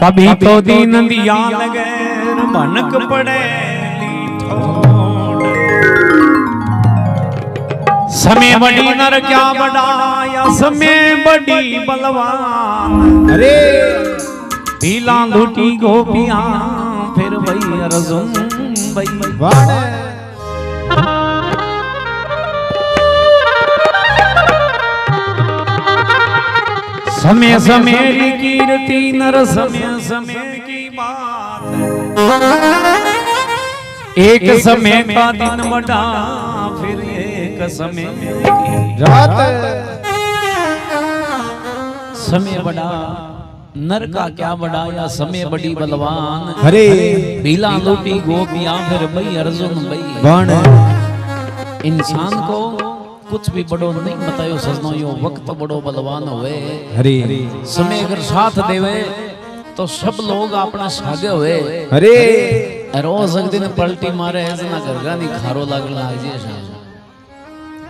कभी तो दीन दिया लगे भनक पड़े समय बड़ी नर क्या बड़ा या समय बड़ी बलवान। अरे पीला लूटी गोपियां फिर वही अर्जुन वही समय समय कीर्ति नर समय समय की बात। एक समय का दिन बड़ा फिर एक समय की रात। समय बड़ा नर का क्या बड़ा या समय बड़ी बलवान। हरे भीला लूटी गोपियां फिर भाई अर्जुन भाई बाण। इंसान को कुछ भी बड़ो नहीं बतायो सजनो यो वक्त बड़ो बलवान हुए। हरे समय अगर साथ देवे तो सब लोग अपना सागे हुए। हरे रोज एक दिन पलटी मारे ऐसा गरगा नहीं खारो लागल लागे।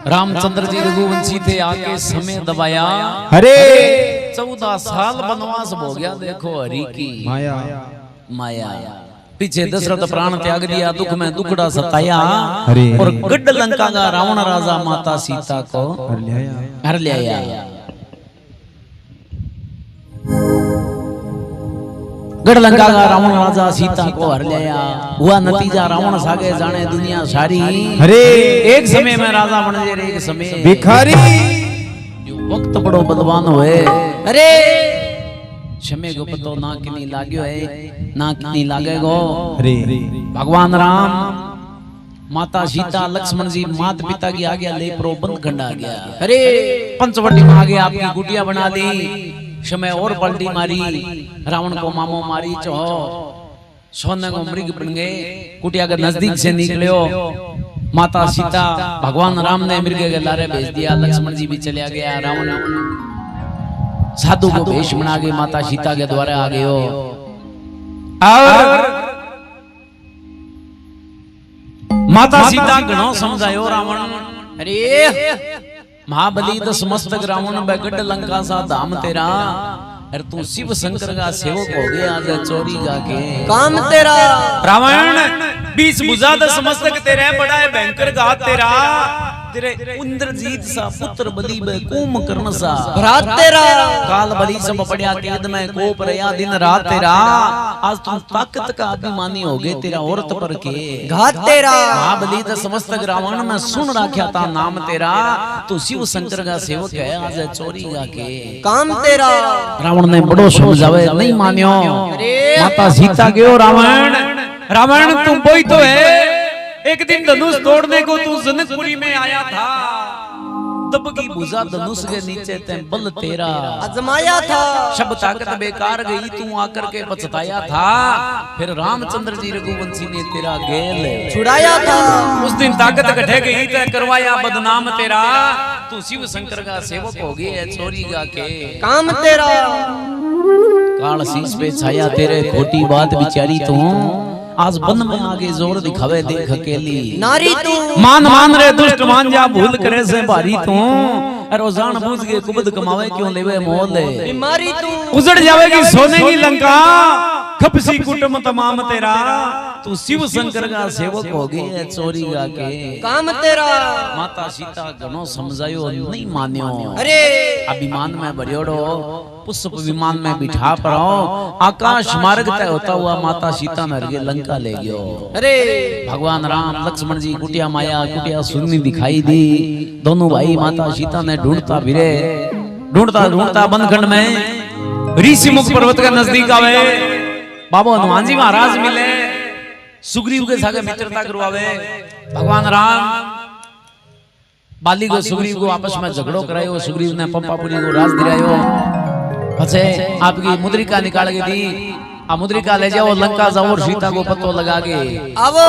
रामचंद्र जी रघुवंशी थे आके समय दबाया। हरे 14 साल वनवास हो गया देखो हरि की माया माया। पीछे दशरथ प्राण त्याग दिया दुख में दुखड़ा सताया। हरे और गढ़ लंका का रावण राजा माता सीता को हर ले आया। गढ़ लंका का रावण राजा सीता को हर ले आया। हुआ नतीजा रावण सागे जाने दुनिया सारी। हरे एक समय में राजा बन जाए एक समय भिखारी। जो वक्त बड़ो बलवान हुए। अरे समय को पतो ना किनी लाग्यो है ना किनी लागेगो। हरे भगवान राम माता सीता लक्ष्मण जी माता पिता की आज्ञा ले प्रो बंद खंडा गया। अरे पंचवटी में आगे आपकी कुटिया बना दी। समय और पलटी मारी रावण को मामो मारी चो सोने को मृग बन गए। कुटिया के नजदीक से निकले माता सीता भगवान राम ने मृग के लारे भेज दिया। लक्ष्मण जी भी चले गया। रावण साधु को वेश बना के माता सीता के द्वारा आ गए। और माता सीता गणो समझायो रावण। अरे महाबली दस मस्तक रावण बैगड लंका सा धाम तेरा। अरे तू शिव शंकर का सेवक हो गया आज चोरी गा के काम तेरा। रावण 20 भुजा 10 मस्तक तेरे बड़ा है भयंकर घात तेरा। तेरे इंद्रजीत सा पुत्र बलि बे कुंभकर्ण सा रात तेरा। काल बलि सब पड़िया केद में कोप रया दिन रात तेरा। आज तू ताकत का अभिमानी हो गए तेरा औरत पर के घात तेरा। महाबली द समस्त रावण में सुन राख्या था नाम तेरा। तू शिव शंकर का सेवक है आज चोरी गा के काम तेरा। रावण ने बड़ो समझावे नहीं मान्यो। माता सीता गयो रावण रावण तुम बोई तो है। एक दिन धनुष तोड़ने को तू जनकपुरी में आया था। तब की भुजा धनुष के नीचे ते बल तेरा अजमाया था। सब ताकत बेकार गई तू आकर के पछताया था। फिर रामचंद्र जी रघुवंशी ने तेरा गेल छुड़ाया था। उस दिन ताकत घटे गई ते करवाया बदनाम तेरा। तू शिव शंकर का सेवक हो गया चोरी गा के काम तेरा। काल शीश पे छाया तेरे खोटी बात बिचारी तू। आज बन में आगे जोर दिखावे देख अकेली नारी तू। मान मान रे दुष्ट मान जा भूल करे से भारी तू। अरे जान बूझ के कुबद कमावे क्यों लेवे मोल बीमारी तू। उजड़ जावेगी सोने की लंका खपसी कुटुंब तमाम तेरा। तू शिव शंकर का सेवक हो गई चोरी गा के काम तेरा। माता सीता गणो समझायो नहीं मान्यो। अरे अभिमान में भरियोड़ो पुष्प विमान में बिठा पड़ो आकाश मार्ग तय होता हुआ माता सीता नर के लंका ले गयो। अरे भगवान राम लक्ष्मण जी कुटिया माया कुटिया सुननी दिखाई दी। दोनों भाई माता सीता ने ढूंढता फिरे ढूंढता ढूंढता बनखंड में ऋषि मुख पर्वत के नजदीक आवे। बाबा हनुमान जी महाराज मिले सुग्रीव के सागे मित्रता करवावे। भगवान राम बाली को सुग्रीव को आपस में झगड़ो करायो। सुग्रीव ने पंपापुरी को राज दिलायो। पछे आपकी मुद्रिका निकाल के दी। आ मुद्रिका ले जाओ लंका जाओ और सीता को पतो लगा के आवो।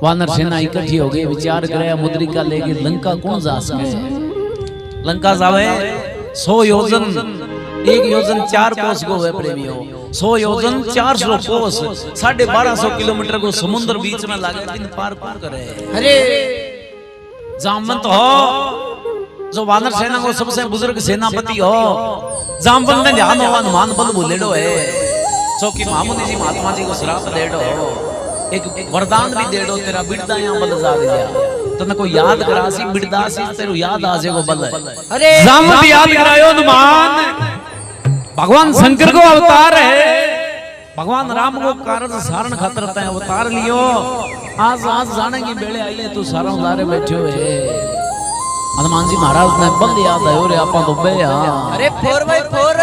वानर सेना इकट्ठी हो गई विचार करे मुद्रिका लेके लंका कौन जा सके। लंका जावे 100 योजन 1 योजन 4 कोस को है प्रेमियों। 100 योजन 400 कोस 1250 किलोमीटर को समुद्र बीच में लागे दिन पार कौन करे। अरे जामंत हो जो वानर सेना को सबसे बुजुर्ग सेनापति हो, जामवंत ने ध्यान हो हनुमान बल बोलेडो है, चौकी महामुनि जी महात्मा जी को श्राप देडो, एक वरदान भी देडो, तेरा बिरदा यहाँ बल जाग गया, तने को याद करासी बिरदासी तेरू याद आ जाएगो बल। अरे जामवंत याद करायो हनुमान, भगवान शंकर को अवतार है, भगवान राम को कारज सारण खातर तय अवतार लियो, आज जाने की बेड़े आई है, तू सारा उदारे बैठे है। हनुमान जी महाराज ने बल याद आयो रे आपा तो बे अरे 4x4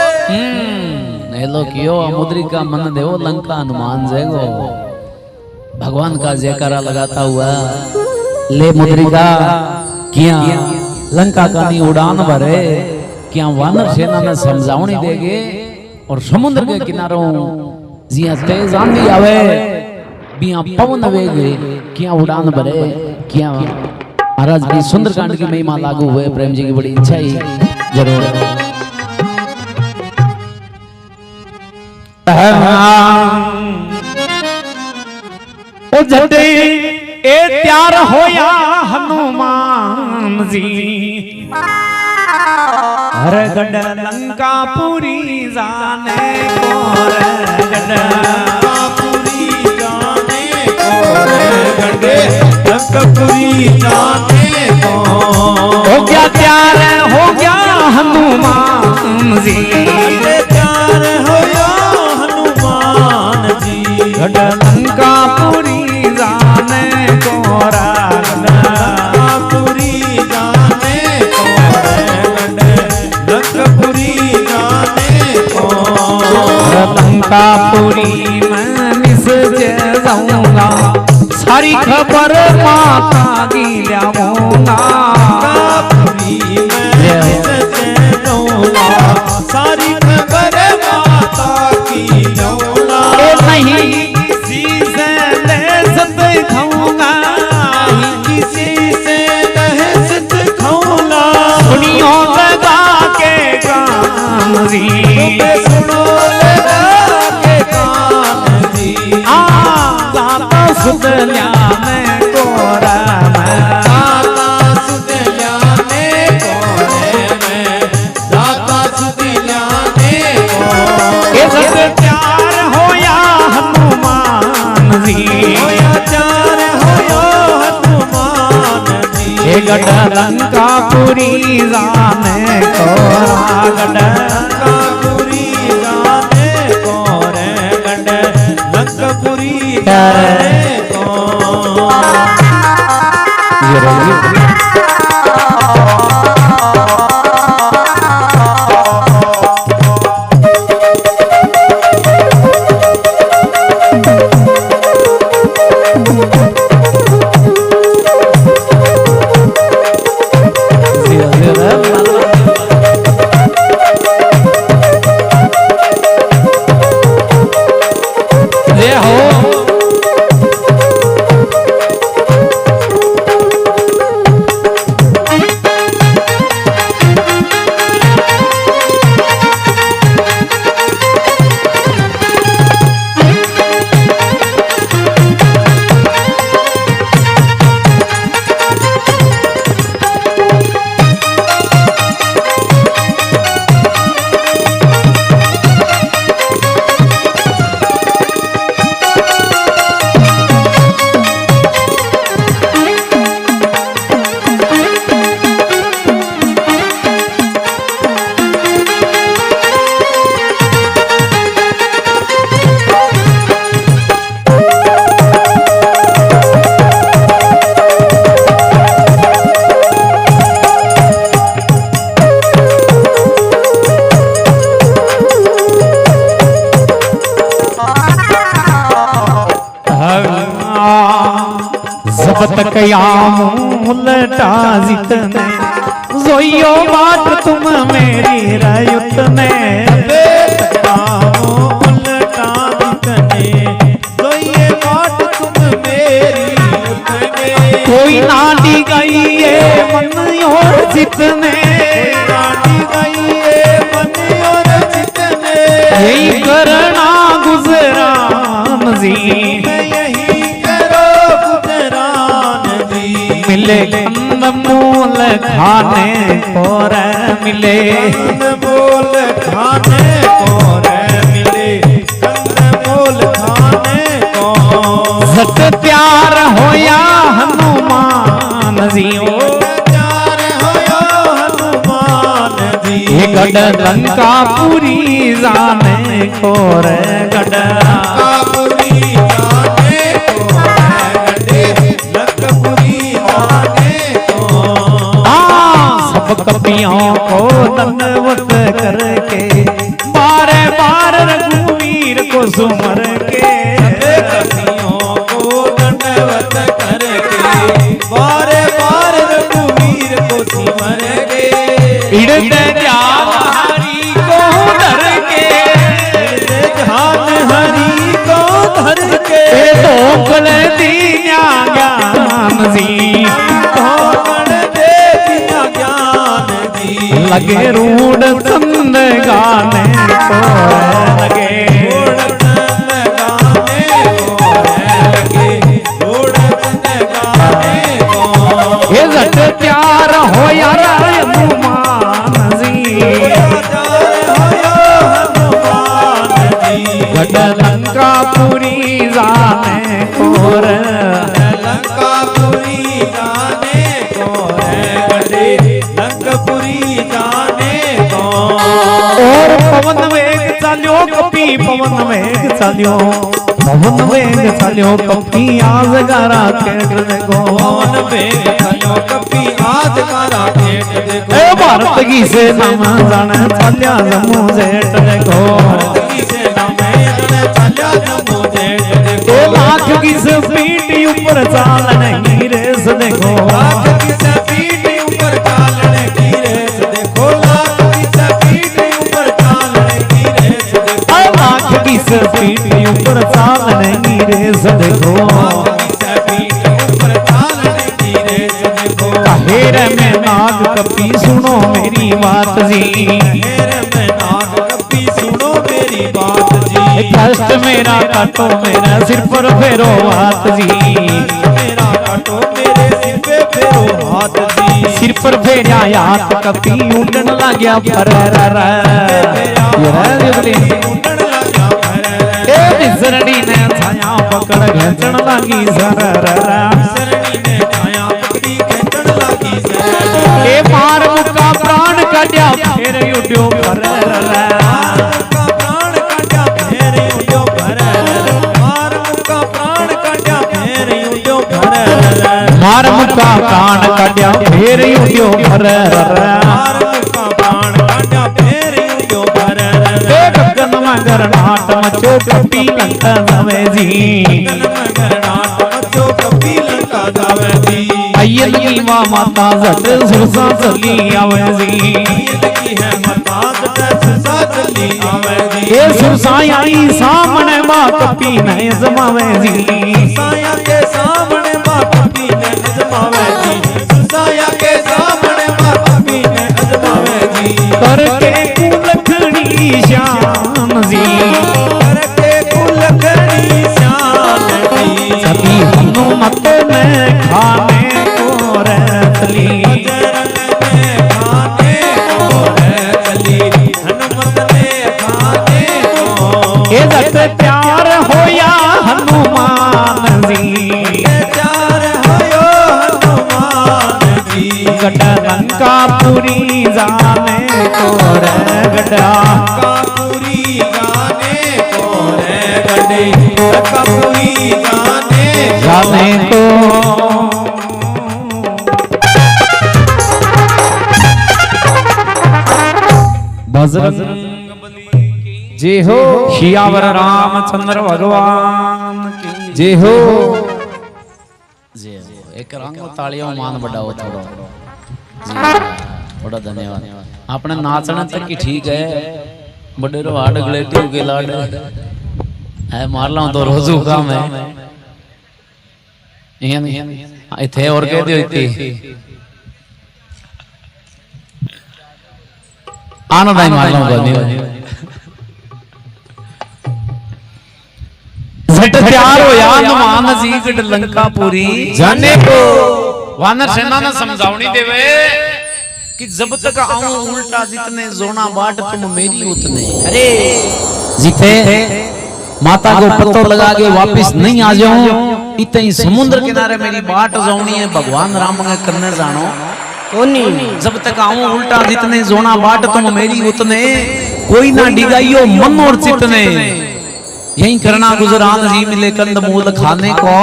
हेलो कियो मुद्रिका मन देवो लंका हनुमान जयगो, भगवान का जयकारा लगाता हुआ ले मुद्रिका किया लंका का नी उड़ान भरे, क्या वानर सेना ने समझावनी देगे और समुद्र के किनारों जिया तेज आंधी आवे बिया पवन वेगे क्या उड़ान भरे, क्या महाराज की सुंदरकांड की महिमा लागू हुए, प्रेम जी की बड़ी इच्छा ही जरूर ओ जटे ए त्यार होया हनुमान जी, हर गड लंका पुरी जाने को, गड पुरी जाने को, गड लंका पुरी जाने को, हो गया त्यार हो गया हनुमान जी, त्यार होया हनुमान जी, गड लंका पुरी जाने को, गड पुरी जाने को, गड लंकापुरी जाने को, लंकापुरी मैं निस जाऊंगा, सारी खबर माता की लाऊंगा, लंकापुरी मैं निस जाऊंगा, सारी खबर माता की लाऊंगा, नहीं किसी से लहसत खाऊंगा, किसी से लहसत खाऊंगा, सुनियो लगा के कान जी, सुनो लगा के कान जी, दाता सुदल्या में कोरा में, दाता सुदल्या में कोरे में, दाता सुदल्या में कोरे, सब प्यार होया हनुमान जी, होया प्यार होया हनुमान जी, गड लंकापुरी जाने को, गड लंकापुरी जाने को, गड लंकापुरी जाने को। जब कयामूं लटा जितने जोइयो बाट तुम मेरी रयुत में लटा जितने जोइए बाट तुम मेरी युत में कोई नाटी गई है मन और जितने नाटी गई है मन और जितने यही करना गुजरान जी मिले कंद मूल खाने को रे मिले, कंदमूल खाने को रे मिले, कंदमूल खाने को। झट प्यार होया हनुमान जी, प्यार होया हनुमान जी। गढ़ लंका पूरी जाने को रे, गढ़ लंका पूरी जाने को रे, गढ़े लंकापुरी जाने को। सब कपियों को दंडवत करके, बारे बार रघुवीर को सुमर के, कपियों को दंडवत करके, बारे बार रघुवीर को सुमर के। इड़ते ध्यान हरि को धर के, ध्यान हरि को धर के। धोखल दिया ज्ञान जी, धोखल दे दिया ज्ञान जी। लगे रूढ़ चंद गाने को, लगे रूढ़ चंद गाने को, लगे रूढ़ चंद गाने को। ये झट प्यार हो यार हनुमान जी, गढ़ लंका पूरी जाने को रे, लंकापुरी जाने को रे, गढ़े लंकापुरी जाने को। और पवन वेग चलियो कपी, पवन वेग चलियो, पवन वेग चलियो कपी आज गारा केट देखो, पवन वेग चलियो कपी आज गारा केट देखो। ए भारत की सेना में जाने चलिया जम्मू जेठ देखो, भारत की सेना में जाने चलिया जम्मू जेठ देखो। लाख की स्पीड ऊपर चालने की रेस देखो, लाख की स्पीड ऊपर चालने की रेस देखो, लाख की स्पीड ऊपर चालने की रेस देखो। लाख की स्पीड ऊपर चालने की रेस देखो, हेर में नाग कपी सुनो मेरी बात जी, हेर में नाग कपी सुनो मेरी बात जी। कष्ट मेरा काटो मेरा सिर पर फेरो हाथ जी, मेरा काटो मेरे सिर पे फेरो हाथ जी। सिर पर फेरा हाथ कपी उड़न लाग्या फर सरड़ी ने छाया पकड़ खेचण लागी सर, सरड़ी ने छाया पकड़ी खेचण लागी सर। ए मार मुका प्राण काट्या फेर उड्यो फर, प्राण काट्या फेर उड्यो फर, मार मुका प्राण काट्या फेर उड्यो फर, मार मुका प्राण काट्या फेर उड्यो फर, मार मुका प्राण काट्या फेर उड्यो फर। गगन मगर नाट मचो कपी लंका जावे जी, गगन मगर नाट मचो कपी लंका जावे जी। अय्यन की मां माता झट सुरसा चली आवे जी, अय्यन की है माता झट सुरसा चली आवे जी। ये सुरसाया आई सामने मां कपी नहीं जमावे जी, सुरसाया के सामने मां कपी नहीं जमावे जी, सुरसाया के सामने मां कपी नहीं जमावे जी। करके कुलखड़ी श्याम जी, करके कुलखड़ी श्याम जी। सभी हनुमत ने खाने को रे चली, खाने को रे चली, हनुमत ने खाने को। ये झट प्यार होया हनुमान जी, प्यार होयो हनुमान जी। गढ़ लंका पूरी जाने को रे, गढ़ लंकापुरी जाने को रे, गढ़े लंकापुरी जाने को। बजरंग जय हो, सियावर रामचंद्र भगवान की जय हो। एक रंग तालियों मान बढ़ाओ थोड़ा, थोड़ा धन्यवाद। आपने नाचना तक की ठीक है, बड़े रो हाड़ गलेटी के लाड है मार लाऊं तो रोजू काम है। इथे और कह दियो इथे आना भाई मार लाऊं बनी झट प्यार हो या हनुमान जी गढ़ लंका पूरी जाने को। वानर सेना ने समझावनी देवे कि जब तक आऊं उल्टा जितने जोना बाट तुम मेरी उतने। अरे जीते माता को पत्तो लगा के वापिस नहीं आ जाऊं, इतने ही समुद्र किनारे मेरी बाट जाऊनी है, भगवान राम के करने जानो कोनी। जब तक आऊं उल्टा जितने जोना बाट तुम मेरी उतने, कोई ना डिगाइयो मन और चितने। यही करना गुजरान जी मिले कंद मूल खाने को,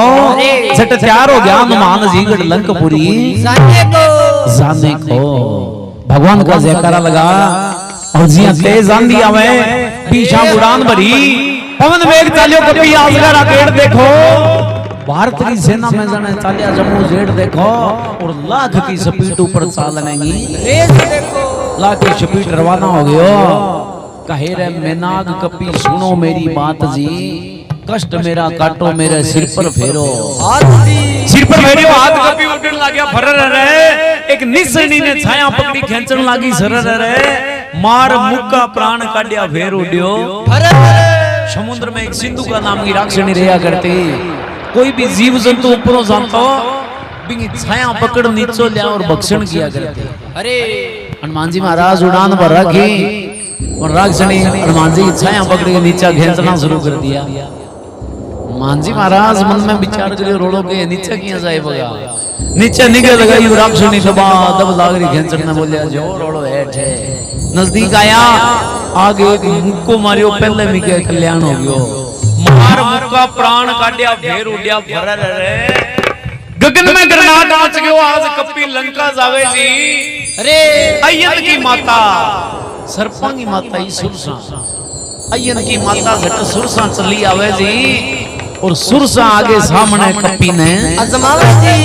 झट तैयार हो गया हनुमान जी गढ़ लंकपुरी जाने को। भगवान का जयकारा लगा और जिया तेज आंधी आवे, पीछा उड़ान भरी, पवन वेग चालियो कपी आसगरा गेट देखो। भारत की सेना में जाने चालिया जम्मू जेठ देखो, और लाख की स्पीड ऊपर चालनेगी, लाख की स्पीड रवाना हो गयो। कहे रे मेनाग कपी सुनो मेरी बात जी, कष्ट मेरा काटो मेरे सिर पर फेरो। सिर पर फेरो हाथ कपी उड़न लाग्या फरर रे, एक निसनी ने छाया पकड़ी खेचन लागी सरर रे, मार मुक्का प्राण काटिया फेर उड्यो। समुद्र में एक सिंधु का नाम की राक्षसी रहा करती, कोई भी जीव जंतु ऊपरों जानतो बिंगी छाया पकड़ नीचो लिया और भक्षण किया करते। अरे हनुमान जी महाराज उड़ान भर रखी और राक्षसी हनुमान जी की छाया पकड़ के नीचा खेचना शुरू कर दिया। हनुमान जी महाराज मन में विचार करियो रोड़ो के नीचे किया जाए बगा, नीचे निकल लगाई राक्षसी दबा दब लाग रही खेचन ने बोलिया जो रोड़ो हेठ है। नजदीक आया, आगे एक मुक्को मारियो, पहले में क्या कल्याण हो गयो। मार मुक्का प्राण काटिया फेर उड़िया फरर रे, गगन में गरनाट मच गयो। आज कपी लंका जावे जी। अरे अय्यन की माता सरपंगी माता ही सुरसा, अय्यन की माता घट सुरसा चली आवे जी, और सुरसा आगे सामने कपी ने अजमावे जी।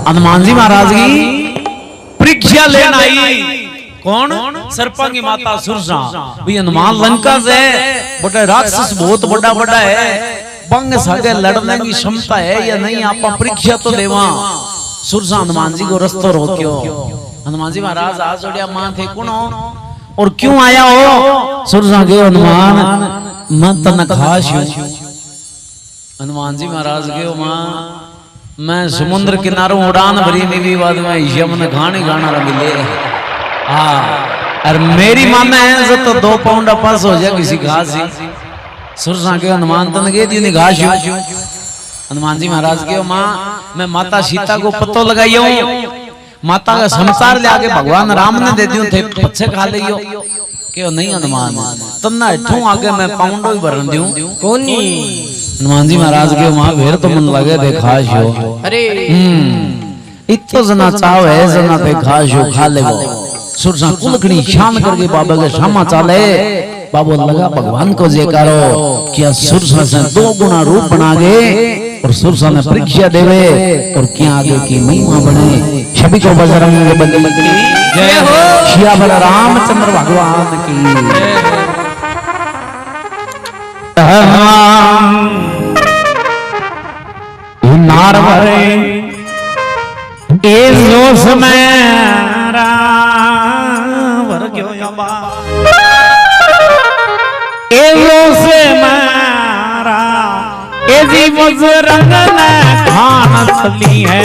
हनुमान जी महाराज की परीक्षा लेना आई। कौन? सरपंगी माता सुरसा। भी हनुमान लंका से बड़ा राक्षस बहुत बड़ा बड़ा है, बंग सागे लड़ने की क्षमता है या नहीं, आप परीक्षा तो लेवा। सुरसा हनुमान जी को रस्तो रोक्यो। हनुमान जी महाराज आज जोड़िया मां थे कौन और क्यों आया हो? सुरसा के हनुमान मैं तन खास हूं। हनुमान जी महाराज के मां मैं समुद्र किनारों उड़ान भरी नीवी बाद में यमन घाने गाना मिले। हाँ, और मेरी माने है जो तो 2 पाउंड पास हो जाए किसी घास ही। सुरसा के हनुमान तन के दी घास। हनुमान जी महाराज के मां मैं माता सीता को पत्तो लगाइयो, माता का संसार ले आके भगवान राम ने दे दियो थे, पछे खा लियो क्यों नहीं हनुमान तन्ना इठू आगे मैं पाउंडो ही भरन दियो कोनी। हनुमान जी महाराज के मां भेर तो मन लगे थे खास हो। अरे इतो जना चाव है जना पे खास हो खा ले। सुरसा कुलखनी शान करके बाबा के सामा चाले। बाबू लगा भगवान को जयकारो किया। सुरसा से 2 गुना रूप बना गए और सुरसा ने परीक्षा देवे और क्या आगे की महिमा बने। सभी को बजरंग बली की जय हो, सियावर रामचंद्र भगवान की। नारवरे ए जोश में रावर क्यों यबा ए जोश मारा ए जी बजरंग ने खान चली है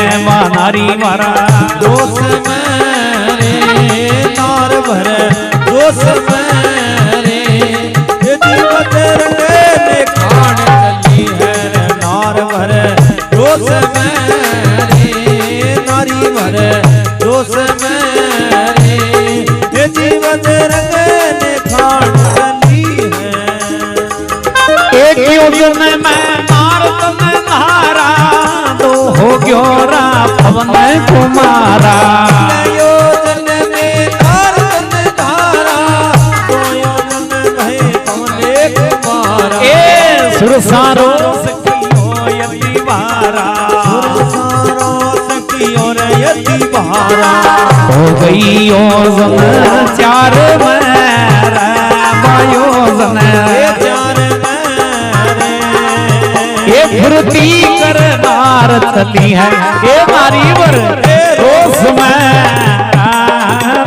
नारी मारा। दोष मेरे नार भरे दोष मेरे ये बजरंग ने खान चली है नार भरे दोष मेरे नारी भरे दोष मेरे ये बजरंग ने खान चली है। एक योजन में मार तन धारा दो हो गयो रा पवन कुमारा। योजन में मार तन धारा दो योजन में पवन कुमारा। ए सुरसारो सखियो यति बारा सुरसारो सखियो रे यति बारा। हो गई योजन 4 मेरा योजन 4 ये फुर्ती कर बार चली है ये मारी वर दोष में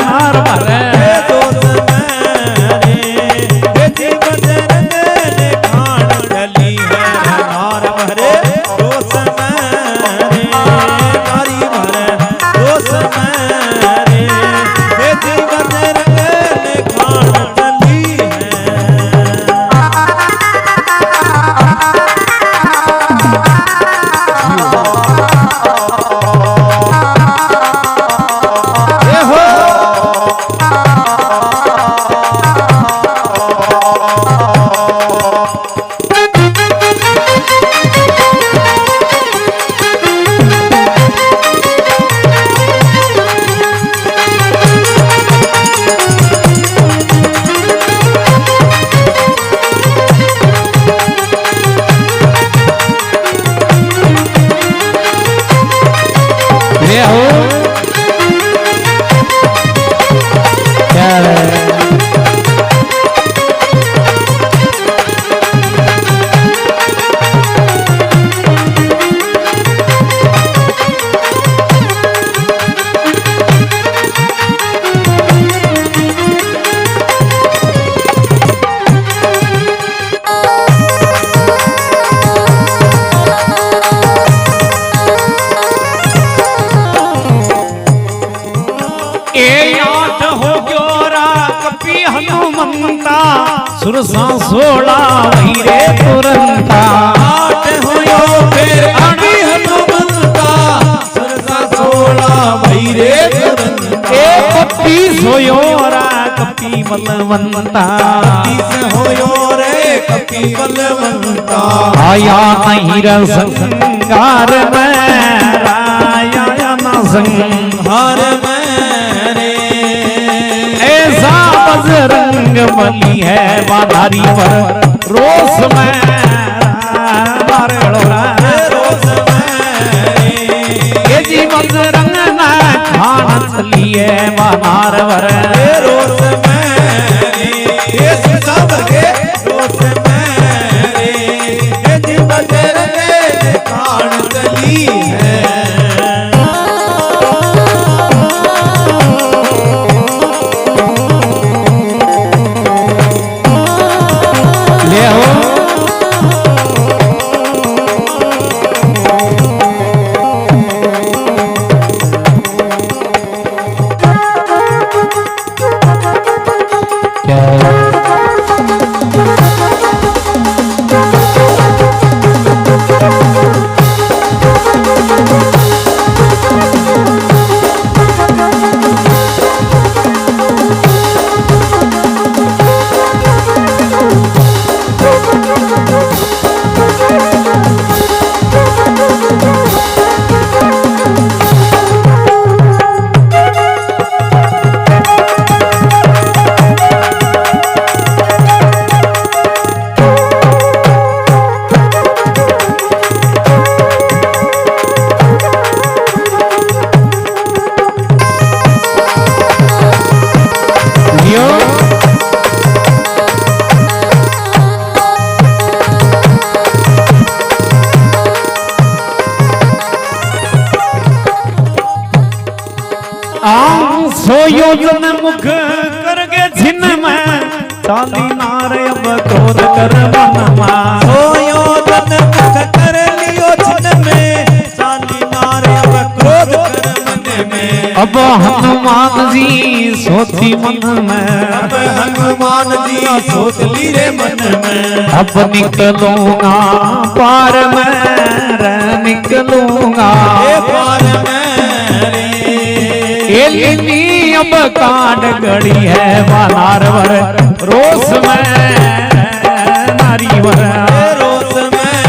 मार मारे दोष मेरे ये बजरंग ने खान चली है नार भरे दोष मेरे नारी भरे कपी हनुमंता सुरसा सोला वीरे तुरंता आठ होयो फिर कपी हनुमंता सुरसा सोला वीरे तुरंता ए कपी सोयो रा कपी बलवंता तीस होयो रे कपी बलवंता आया नहीं रंगार में आया ना संहार में रे ऐसा बजरंग बली है बाधारी पर रोस में रोस में ये जी बजरंग ना खान चली है बाधार पर रोस में ये सब के रोस में ये जी बजरंग खान चली है सोयोजन मुख करगे छिन में चाली नार अब क्रोध कर मनमा सोयोजन मुख कर लियो छिन में चाली नार अब क्रोध कर मन में अब हनुमान जी सोची मन में अब हनुमान जी सोच ली रे मन में अब निकलूंगा पार में निकलूंगा पार में एलिनी अब कांड गड़ी है बानारवर रोस में नारीवर रोस में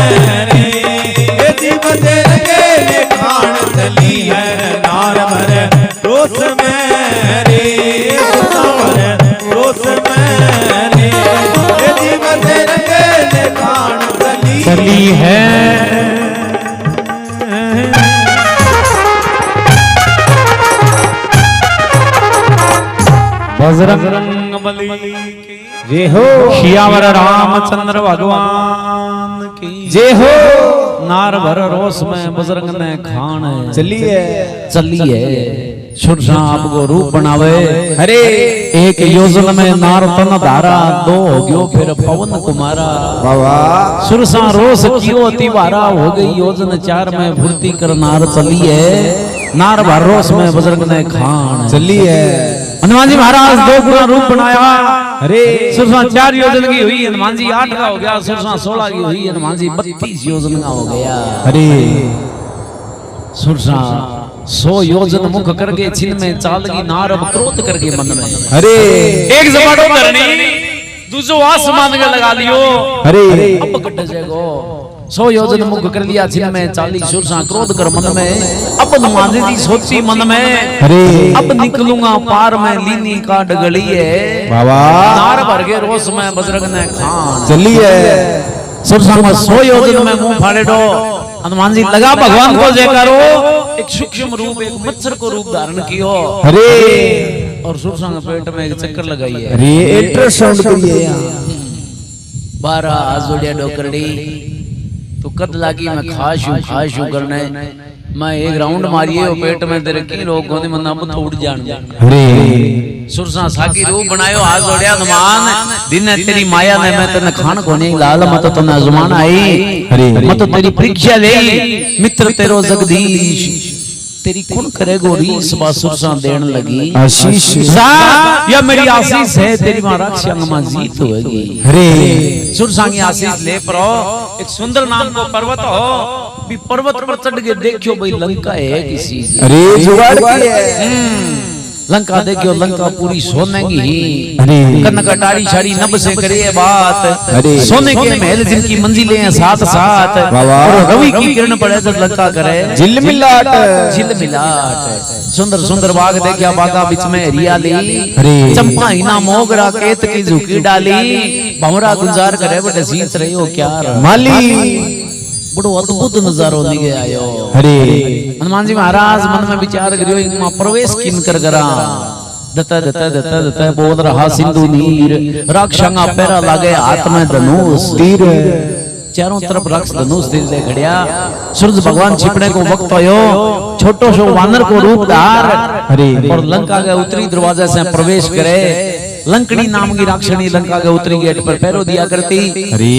रे जीवन के खान चली है नारवर रोस में रे रोस में रे जीवन के खान चली है बजरंग बली जय हो शियावर रामचंद्र भगवान की जय हो नार भर रोस में बजरंग ने खान चलिए सुरसा आपको रूप बनावे हरे एक योजन में नार तन धारा दो हो गयो फिर पवन कुमारा बाबा सुरसा रोस कियो तिवारा हो गई योजन 4 में फुर्ती कर नार चलिए नार भर रोस में बजरंग ने खान चलिए हनुमान जी महाराज 2 गुना रूप बनाया अरे सुरसा 4 योजन की हुई हनुमान जी 8 का हो गया सुरसा 16 की हुई हनुमान जी 32 योजन का हो गया अरे सुरसा 100 योजन मुख करके छिन में चाल की नार अब क्रोध करके मन में अरे एक जबाड़ो करनी दूसरो आसमान के लगा लियो अरे अब कट जाएगो 100 योजन मुख कर लिया छिन में 40 सुरसा क्रोध कर मन में अब हनुमान जी सोची मन में अरे अब निकलूंगा पार में लीनी काट गली है बाबा नार भर के रोस में बजरंग ने खान चलिए सुरसा में 100 योजन में मुंह फाड़े दो हनुमान जी लगा भगवान को जयकारो एक सूक्ष्म रूप एक मच्छर को रूप धारण कियो अरे और सुरसा के पेट में एक चक्कर लगाई है अरे अल्ट्रासाउंड करिए यहां 12 आजोड़िया डोकरड़ी तो कद लागी मैं खाशू करने मैं एक राउंड मारिए और पेट में तेरे की लोग गोंदी मन्ना अब थोड़ जान अरे सुरसा साकी रूप बनायो हाथ जोड़या हनुमान दिन तेरी माया ने मैं तने खान कोने लाल मत तने आजमान आई अरे मत तेरी परीक्षा ले मित्र तेरो जगदीश तेरी कौन करेगो रीस बासुर सा देन लगी आशीष जा या मेरी आशीष है तेरी मां राक्षंग मां जीत होगी हरे सुरसांगी आशीष ले परो एक सुंदर नाम को पर्वत हो भी पर्वत पर चढ़ के देखियो भाई लंका है किसी अरे जुगाड़ की है लंका देखियो लंका पूरी सोने की अरे कन्न कटारी शाड़ी नभ से करे बात अरे सोने के महल जिनकी मंजिलें हैं साथ साथ वाह और रवि की किरण पड़े जब लंका करे झिलमिलाट झिलमिलाट सुंदर सुंदर बाग देखा बागा बीच में हरियाली अरे चंपा हिना मोगरा केत की झुकी डाली भंवरा गुंजार करे बड़े सींच रही हो क्या माली बड़ो अद्भुत नजारो निगे आयो हरे हनुमान जी महाराज मन में विचार करियो इनमें प्रवेश किन कर करा दता दता दता दता बोल रहा सिंधु नीर राक्षंगा पैरा लागे हाथ में धनुष तीर चारों तरफ राक्ष धनुष तीर ले खड़िया सूरज भगवान छिपने को वक्त होयो छोटो सो वानर को रूप धार हरे और लंका के उत्तरी दरवाजे से प्रवेश करे लंकनी नाम की राक्षणी लंका के उत्तरी गेट पर पैरों दिया करती हरे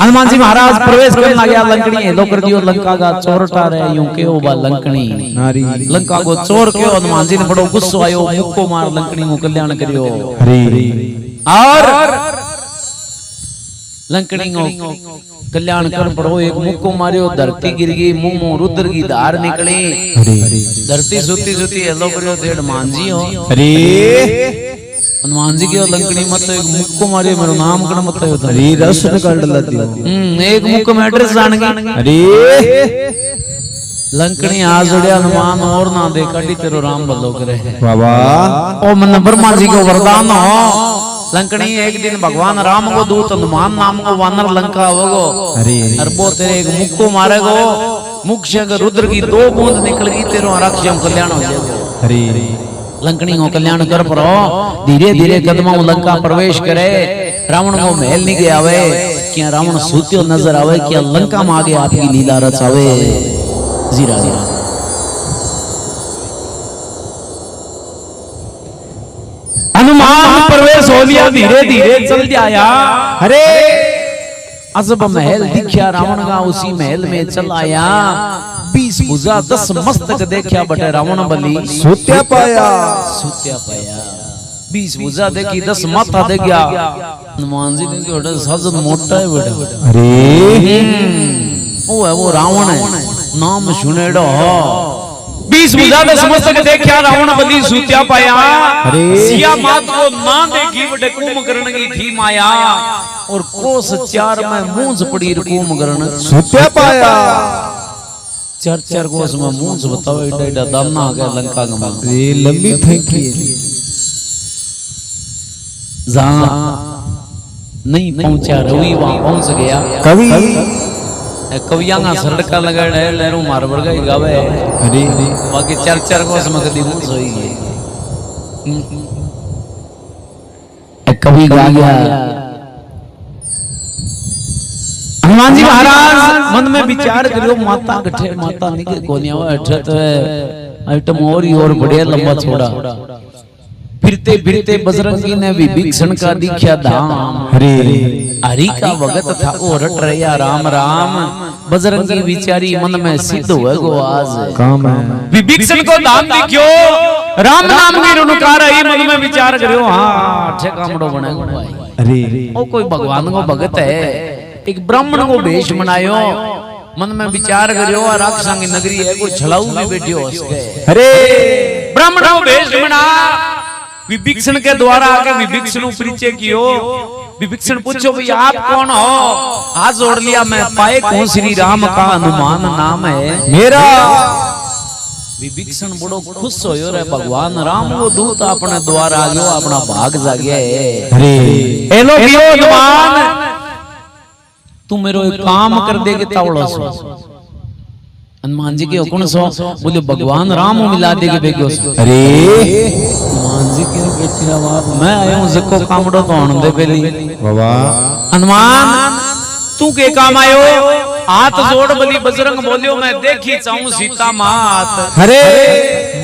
हनुमान जी महाराज प्रवेश करने लगे लंकनी हेलो कर दियो लंका का चोरटा रहे यूं के बा लंकनी नारी लंका को चोर के हनुमान जी ने बड़ो गुस्सो आयो मुक्को मार लंकनी को कल्याण करियो हरे और लंकनी को कल्याण कर पड़ो एक मुक्को मारियो धरती गिर गई मुंह मुंह रुद्र की धार निकली हरे धरती सुती सुती हेलो करियो थे हनुमान जी हो हरे हनुमान जी की लंकनी मत एक मुक्को मारियो मेरो नाम कण मत हरे रस निकाल डालती एक मुक्को में एड्रेस जान गई हरे लंकनी आ जोड़िया हनुमान और ना दे कटी तेरो राम भलो करे बाबा ओ मन ब्रह्मा जी को वरदान हो लंकनी एक दिन भगवान राम को दूत हनुमान नाम को वानर लंका होगो हरे अरबो तेरे एक मुक्को मारेगो मुख से अगर रुद्र की 2 बूंद निकल गई तेरो राक्षम कल्याण हो जाएगा हरे लंकनी को कल्याण कर परो धीरे धीरे कदमों लंका प्रवेश करे रावण को महल नहीं गया आवे क्या रावण सूत्यो नजर आवे क्या लंका में आगे आपकी लीला रचावे जीरा जीरा हनुमान प्रवेश हो लिया धीरे धीरे चल जाया हरे अजब महल दिखा रावण का उसी महल में चल आया 20 भुजा 10 मस्तक देखा बटे रावण बलि सूत्या पाया 20 भुजा देखी 10 माथा देख गया हनुमान जी ने कहा सजन मोटा है बेटा अरे वो है वो रावण है नाम सुनेड़ो 20 भुजा 10 मस्तक देखा रावण बलि सूत्या पाया अरे सिया मात को ना देखी बटे कुंभकर्ण की थी माया और कोस 4 में मूंछ पड़ी कुंभकर्ण सूत्या पाया 4 कोस में मूंछ बताओ एडा एडा दाना आ गया लंका का मां ये लंबी फेंकी जहां नहीं पहुंचा रवि वहां पहुंच गया कवि कवियां का सड़का लगा है लहरों मार वर्गा ही गावे अरे बाकी 4 कोस में कदी मूंछ होई कवि गा गया हनुमान जी महाराज मन में विचार करियो माता गठे माता निके कोनिया अठे तो आइटम और ही और बढ़िया लंबा छोड़ा फिरते फिरते बजरंगी ने विभीषण का दिखा धाम हरे हरि का भगत था ओ रट रहा राम राम बजरंगी विचारी मन में सिद्ध हुए गो आज काम है विभीषण को धाम दिखियो राम नाम की रुनकार ही मन में विचार करियो हां अच्छे कामड़ो बनेगो भाई अरे ओ कोई भगवान को भगत है एक ब्राह्मण को भेष बनायो मन में विचार करियो राक्षसां की नगरी है कोई छलाऊ में बैठियो उसके हरे ब्राह्मण को भेष बना विभीषण के द्वारा आके विभीषण परिचय कियो विभीषण पूछो भाई आप कौन हो हाथ जोड़ लिया मैं पाए कौन श्री राम का हनुमान नाम है मेरा विभीषण बड़ो खुश होयो रे भगवान राम वो दूत अपने द्वार आ गयो अपना भाग जागे हरे हेलो गियो हनुमान तू मेरो एक काम कर दे के तावड़ो सो हनुमान जी के हुक्म सो बोले भगवान राम मिला दे के बेगो अरे हनुमान जी के बेटी आवाज मैं आया हूं जको कामड़ो तो होने दे पहली बाबा हनुमान तू के काम आयो हाथ जोड़ बली बजरंग बोलियो मैं देखी चाहूं सीता मात हरे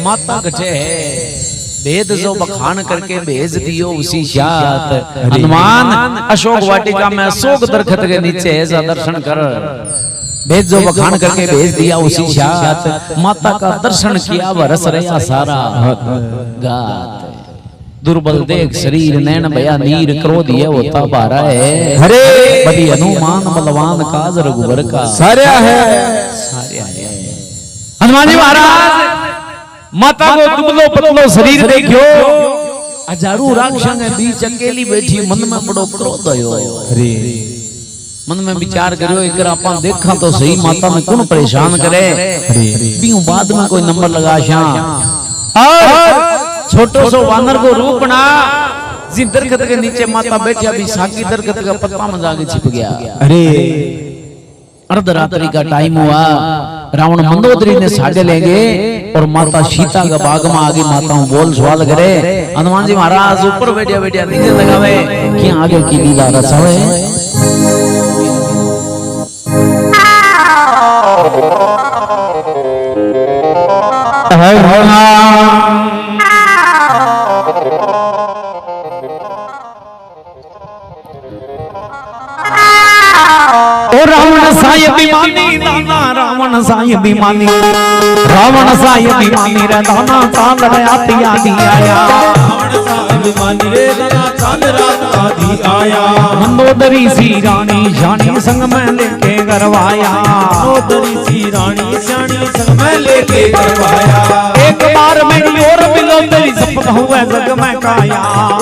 माता गठे है भेद जो बखान करके भेज दियो उसी शात हनुमान अशोक वाटिका में अशोक दरखत के नीचे ऐसा दर्शन कर भेजो बखान करके भेज दिया उसी शात माता का दर्शन किया बरस रहा सारा गात दुर्बल देख शरीर नैन भया नीर क्रोध ये होता बारा है हरे बड़ी हनुमान बलवान काज रघुवर का सारा है हनुमान जी महाराज माता को दुबलो पतलो शरीर देखियो हजारों राक्षस है बीच अकेली बैठी मन में बड़ो क्रोध आयो हरे मन में विचार करियो एक आपा देखा तो सही माता में कौन परेशान करे बीऊ बाद में कोई नंबर लगा शा और छोटो सो वानर को रूप बना जी दरखत के नीचे माता बैठी अभी साकी दरखत का पत्ता में जाके छिप गया अरे अर्धरात्रि का टाइम हुआ रावण मंदोदरी ने साढ़े लेंगे और माता सीता का बाग में आगे माताओं बोल सवाल करे हनुमान जी महाराज ऊपर बैठिया बैठिया नीचे लगावे कि आगे की लीला रचावे रावण साय अभिमानी दाना रावण साय अभिमानी रावण साय अभिमानी रे दाना चांद रात आदि आया रावण साय अभिमानी रे दाना चांद रात आदि आया मंदोदरी सी रानी शानी संग में लेके गरवाया मंदोदरी सी रानी शानी संग में लेके गरवाया एक बार मेरी और मिलो तेरी सपना हुआ जग में काया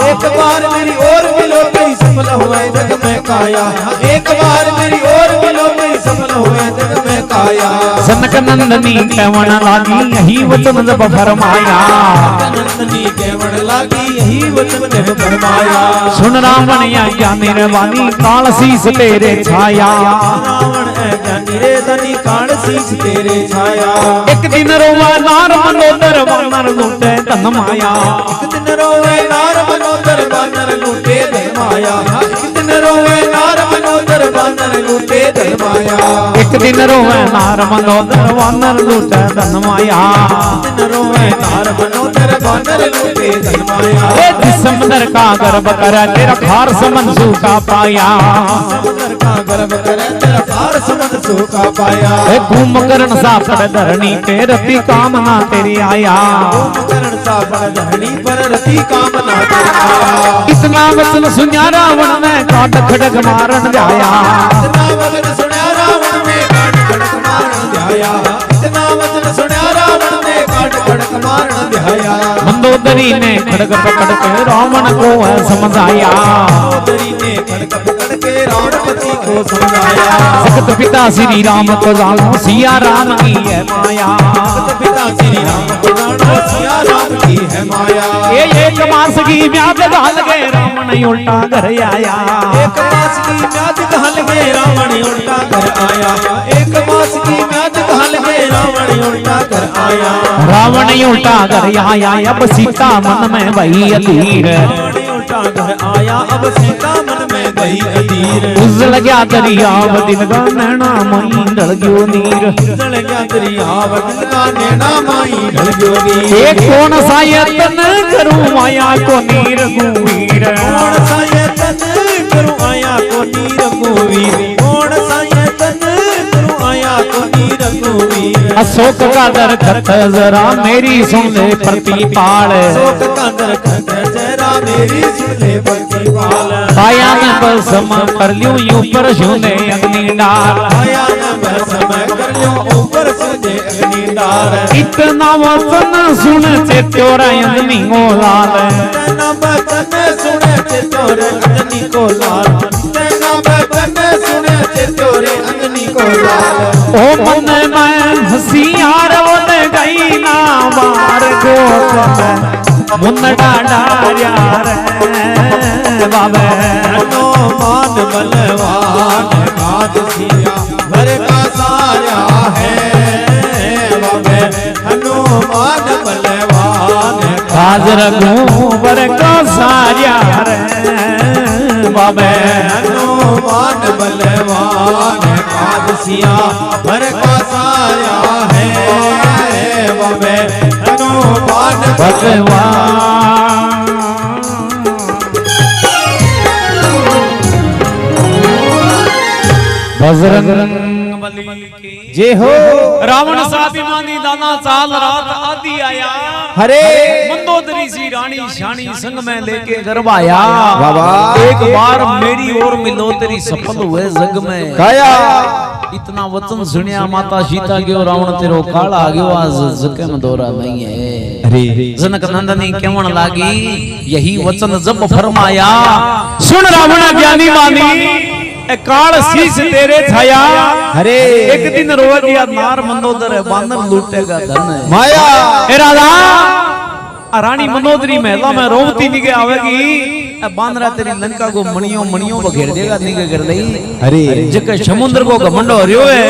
एक बार मेरी और मिलो तेरी सपना हुआ जग में काया एक बार मेरी और मिलो तेरी सपना हुआ जग में काया जनक नंदनी कहवन लागी यही वचन जब फरमाया नंदनी कहवन लागी यही वचन जब फरमाया सुन रावण या ज्ञानी रे वाणी काल शीस तेरे छाया रावण है ज्ञानी रे धनी काल शीस तेरे छाया एक दिन रोवा नार मनोदर वानर लूटे धन माया एक दिन रोवे नार मनोदर वानर लूटे धन माया एक दिन रोवे नार मनोदर वानर लूटे धन माया एक दिन रोवे नार मनोदर वानर लूटे धन माया एक दिन रोवे नार मनोदर वानर लूटे धन माया ए दिसंबर का गर्भ कर तेरा खार समन सूखा पाया समुद्र का गर्भ करे तेरा खार समन सूखा पाया ए कुंभकर्ण सा पड़ धरणी पे रति कामना तेरी आया कुंभकर्ण सा पड़ धरणी पर रति कामना तेरी आया इतना वचन सुनिया रावण ने काट खड़ग मारन जाया इतना वचन सुनिया रावण ने काट खड़ग मारन जाया इतना वचन सुनिया रावण ने काट खड़ग मारन जाया मंदोदरी ने खड़ग पकड़ के रावण को समझाया मंदोदरी ने खड़ग पकड़ के रावणपति को समझाया सखत पिता श्री राम को जानो सिया राम की है माया सखत पिता श्री राम को जानो सिया राम की है माया ये एक मास की म्याद घाल के रावण उल्टा घर आया एक मास की म्याद घाल के रावण उल्टा घर आया एक मास की म्याद घाल के रावण उल्टा घर आया रावण उल्टा घर आया अब सीता मन में वही अधीर उल्टा घर आया अब सीता मन में गई अधीर उजल गया दरियाव दिल का नैना माई ढल गयो नीर उजल गया दरियाव दिल का नैना माई ढल गयो नीर एक कौन सा यत्न करूं माया को नीर गुवीर कौन सा यत्न करूं आया को नीर गुवीर कौन सा यत्न करूं आया को नीर गुवीर अशोक का दरखत जरा मेरी सुन ले प्रतिपाल अशोक का दरखत जरा मेरी सुन ले प्रतिपाल पाया में बसम कर लियो ऊपर सुने अग्नि डाल आया न बरसम कर लियो ऊपर सुने अग्नि डाल इतना वचन सुन चेत्योरा अग्नि को लाल तेना वचन सुने चेत्योरे अग्नि को लाल तेना वचन सुने चेत्योरे अग्नि को लाल ओ मन में हसियार वन गई ना मार गोत मुन्नडा डार्या रे बाबे हनुमान बलवान काज सिया भर का साया है बाबे हनुमान बलवान काज रघुवर का साया रे बाबे हनुमान बलवान काज सिया भर का साया है बाबे हनुमान भगवान बजरंग जय हो रावण साभिमानी दाना चाल रात आदि आया हरे मंदोदरी सी रानी शानी संग में लेके गरबा आया बाबा एक बार मेरी ओर मिलो तेरी सफल हुए जग में काया इतना वचन सुनिया माता सीता के रावण तेरो काल आ गयो आज जके में दौरा नहीं है अरे जनक नंदनी केवण लागी यही वचन जब फरमाया सुन रावण ज्ञानी मानी ए काल शीश तेरे छाया हरे एक दिन रोए दिया नार मंदोदर बांदर लूटेगा धन माया ए राजा रानी मंदोदरी महला में रोवती निके आवेगी ए बांदरा तेरी लंका को मणियों मणियों बघेर देगा निके कर दई हरे जके समुद्र को घमंडो हरियो है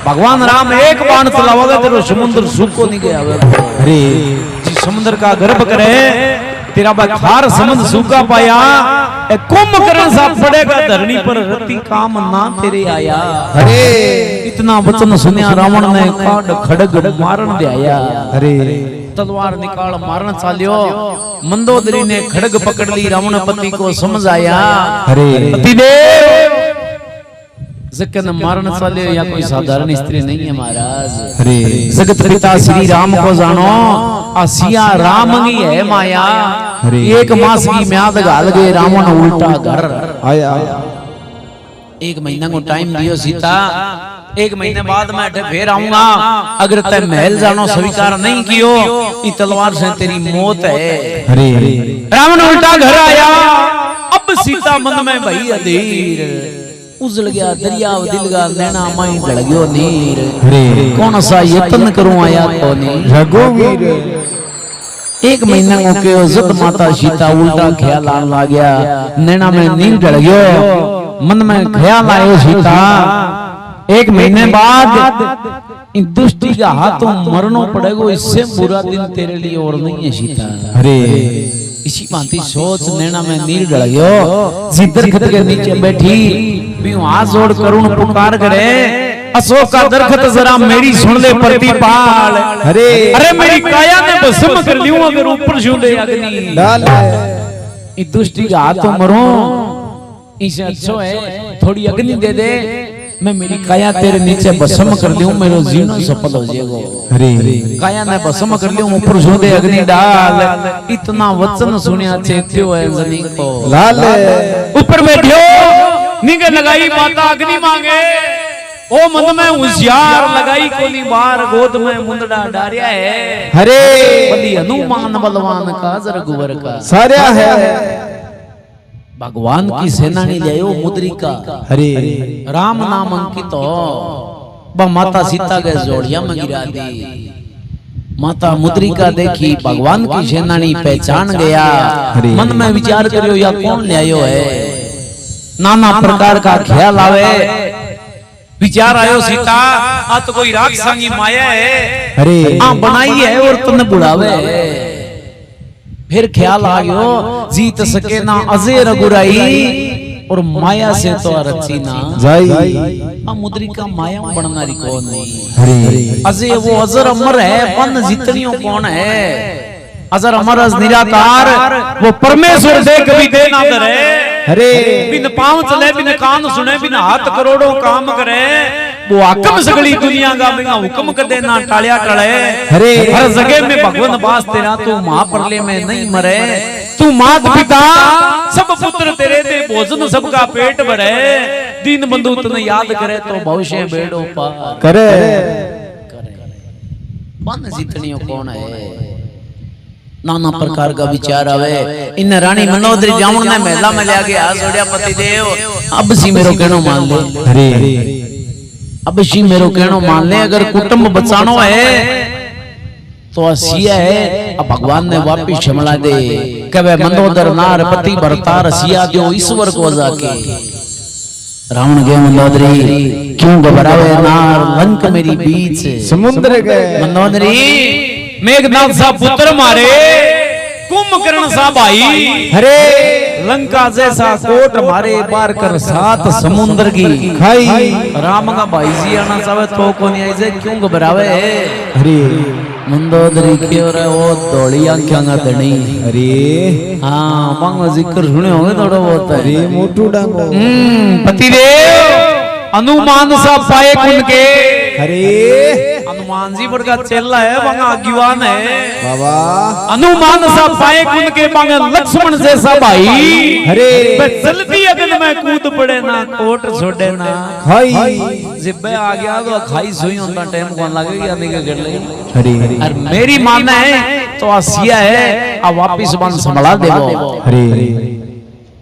भगवान राम एक बाण चलावेगा तेरो समुद्र सूखो निके आवेगा हरे जी समुद्र का गर्भ करे तेरा बखार समुद्र सूखा पाया ए कुंभकर्ण सा पड़ेगा धरनी पर रति काम ना तेरे आया हरे इतना वचन सुनिया रावण ने काड खड़ग मारन दे आया हरे तलवार निकाल मारन चालियो मंदोदरी ने खड़ग पकड़ ली रावण पति को समझ आया हरे पतिदेव जकन मारन चालियो या कोई साधारण स्त्री नहीं है महाराज हरे जगत पिता श्री राम को जानो आसिया राम ही है माया हरे एक मास की म्याद गाल गए रावण उल्टा घर आया एक महीना को टाइम दियो सीता एक महीने बाद मैं अठे फिर आऊंगा अगर तय महल जानो स्वीकार नहीं कियो इस तलवार से तेरी मौत है हरे रावण उल्टा घर आया अब सीता मन में भई अधीर उजल गया दरिया दिल का नैना माई ढल गयो नीर हरे कौन सा यत्न करूं आया तो नहीं रघुवीर एक महीना को के जब माता सीता उल्टा ख्याल आने लग गया नैना में नींद ढल गयो मन में ख्याल आयो सीता एक महीने बाद इन दुष्टि का हाथों मरनो पड़ेगा इससे बुरा दिन तेरे लिए और नहीं है सीता हरे इसी भांति सोच नैना में नीर ढल गयो जिधर खत के नीचे बैठी भी हाथ जोड़ करुण पुकार करे अशोक का दरखत जरा मेरी सुन ले प्रतिपाल हरे अरे मेरी काया ने भस्म कर लियो अगर ऊपर छू दे अग्नि डाल इ दुष्टि का हाथों मरो इसे अच्छो है थोड़ी अग्नि दे दे मैं मेरी काया तेरे नीचे भस्म कर दूं मेरा जीवन सफल हो जाएगा हरे काया ने भस्म कर लियो ऊपर छू दे अग्नि डाल इतना वचन सुनिया चेत्यो है जनी को लाल ऊपर बैठियो निगे लगाई माता अग्नि मांगे ओ मन में होशियार लगाई कोनी बार गोद में मुंदड़ा डारिया है हरे बली हनुमान बलवान का जर गुवर का सारा है भगवान की सेनानी लियो मुद्रिका हरे राम नाम अंकित हो माता सीता के जोड़िया में गिरा दी माता मुद्रिका देखी भगवान की सेनानी पहचान गया मन में विचार करियो या कौन ले आयो है नाना प्रकार का ख्याल आवे विचार आयो सीता आ तो कोई राक्षसांगी माया है हरे आ बनाई है और तुमने बुलावे फिर ख्याल आ गयो जीत सके ना अजय रघुराई और माया से तो रची ना जाई आ मुद्रिका माया बननारी कौन नहीं हरे अजय वो अजर अमर है बन जितनियों कौन है अजर अमर अज निराकार वो परमेश्वर दे कभी दे ना करे हरे बिन पांव चले बिन कान सुने बिन हाथ करोड़ों काम करे वो आकम सगली दुनिया का बिना हुक्म कर देना टालिया टले हरे हर जगह में भगवान वास तेरा तू महाप्रलय में नहीं मरे तू मात पिता सब पुत्र तेरे दे भोजन सबका पेट भरे दीन बंधु तने याद करे तो भविष्य बेड़ो पार करे बन जितनियों कौन है नाना प्रकार का विचार आवे इन रानी मनोदरी जामुन ने महिला में ले आके हाथ जोड़िया पति देव अब सी मेरो कहनो मान ले हरे अब सी मेरो कहनो मान ले अगर कुटुंब बचानो है तो असिया है अब भगवान ने वापिस क्षमला दे कहे मंदोदर नार पति भरता रसिया दो ईश्वर को जाके रावण गए मंदोदरी क्यों घबरावे नार लंक मेरी बीच समुद्र गए मंदोदरी मेघनाथ सा पुत्र मारे कुंभकर्ण सा भाई हरे लंका जैसा कोट मारे बार कर सात समुद्र की खाई राम का भाई जी आना चाहे तो को नहीं ऐसे क्यों घबरावे हरे मंदोदरी क्यों रे वो दौड़ी आंखें का धनी हरे हाँ मांगो जिक्र सुने होंगे थोड़ा बहुत हरे मोटू डांगो पतिदेव हनुमान सा पाए कुन के अरे हनुमान जी बड़का चेला है वहां अज्ञान है बाबा हनुमान सा पाए कुन के बांगे लक्ष्मण जैसा भाई अरे जल्दी अगन में कूद पड़े ना कोट छोड़े ना खाई जिब्बे आ गया तो खाई सोई होता टाइम कौन लगेगा नहीं कर ले अरे और मेरी माने है तो आसिया है अब वापिस बन संभला देवो अरे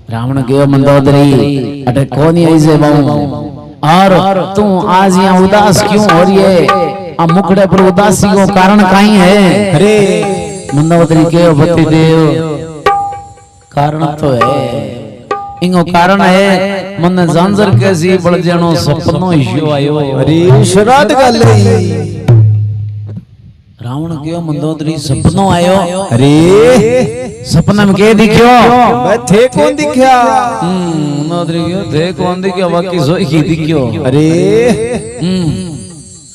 रावण के मंदोदरी अटे कौन ऐसे बाऊ और तू आज यहाँ उदास क्यों हो रही है अब मुखड़े पर उदासी को कारण कहीं है अरे मंदोदरी के पति देव कारण तो है इंगो कारण है मन जानजर कैसी बढ़ जानो सपनो इश्यो आयो अरे श्राद्ध गल रावण के मंदोदरी सपनो आयो अरे सपना में के दिखियो मैं थे कौन दिखया मंदोदरी के थे कौन दिखियो बाकी सोई की दिखियो अरे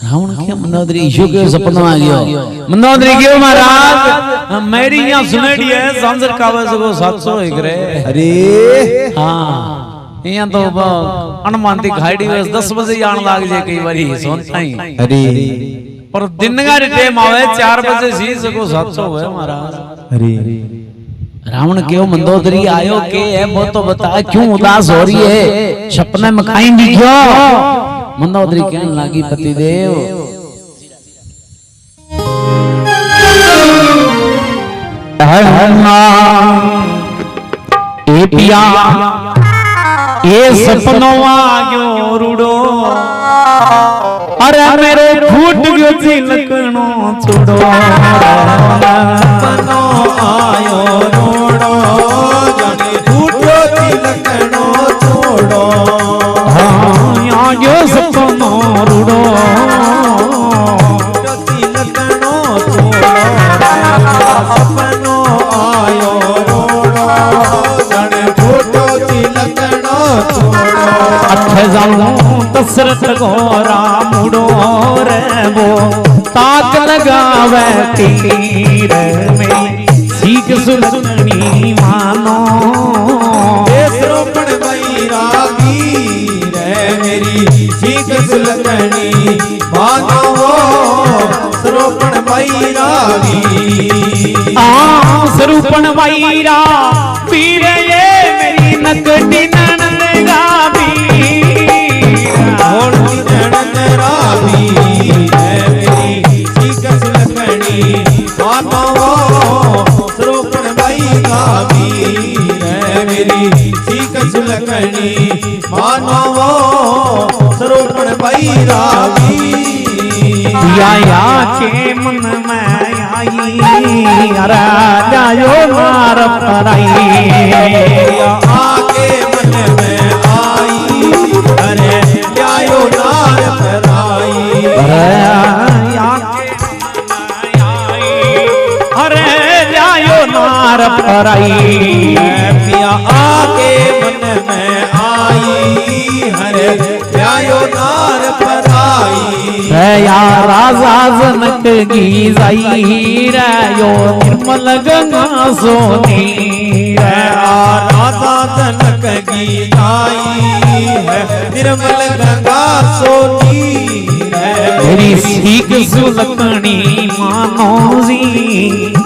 रावण के मंदोदरी इशो के सपना आ गयो मंदोदरी के महाराज मेरी यहाँ सुनेड़ी है सांसर कावे सको 700 एक रे अरे हाँ यहाँ तो अनमानती खाईडी बस 10 बजे आन लाग जे कई बारी सोनता ही अरे पर दिन का टाइम आवे 4 बजे सी सको 700 है महाराज अरे रावण क्यों मंदोदरी आयो के है वो तो बता क्यों उदास हो रही है सपने में कहीं दिखियो मंदोदरी कहने लगी पतिदेव ए पिया ये सपनों आग्यो रूडो अरे मेरे फूट गयो चिलकनो छोड़ो सपनो आयो रोड़ो जाने फूटो तिलकनो छोड़ो हाँ आग्यो सपनो रूडो तिलकनो छोड़ो सपनो आयो रोड़ो जाने फूटो तिलकनो छोड़ो अठ जाऊं दशरथ को रामुड़ो रे वो ताक लगावे तीर में सीख सुलगनी मानो श्रोपण बैरागी रे मेरी सीख सुलगनी मानो श्रोपण बैरागी स्वरूपण वैरा पीर ये मेरी नकटी ननद गावी मानवो सरोपण बैरागी या के मन में आई अरे जायो मार पराई आके मन में आई अरे जायो नार पराई अरे जायो नार पराई पिया आके मन में आई हरे जायो नार पराई या राजा जनक की जाई रयो निर्मल गंगा सोनी राधा जनक की आई है निर्मल गंगा सोनी मेरी सीख सुलकनी मानो जी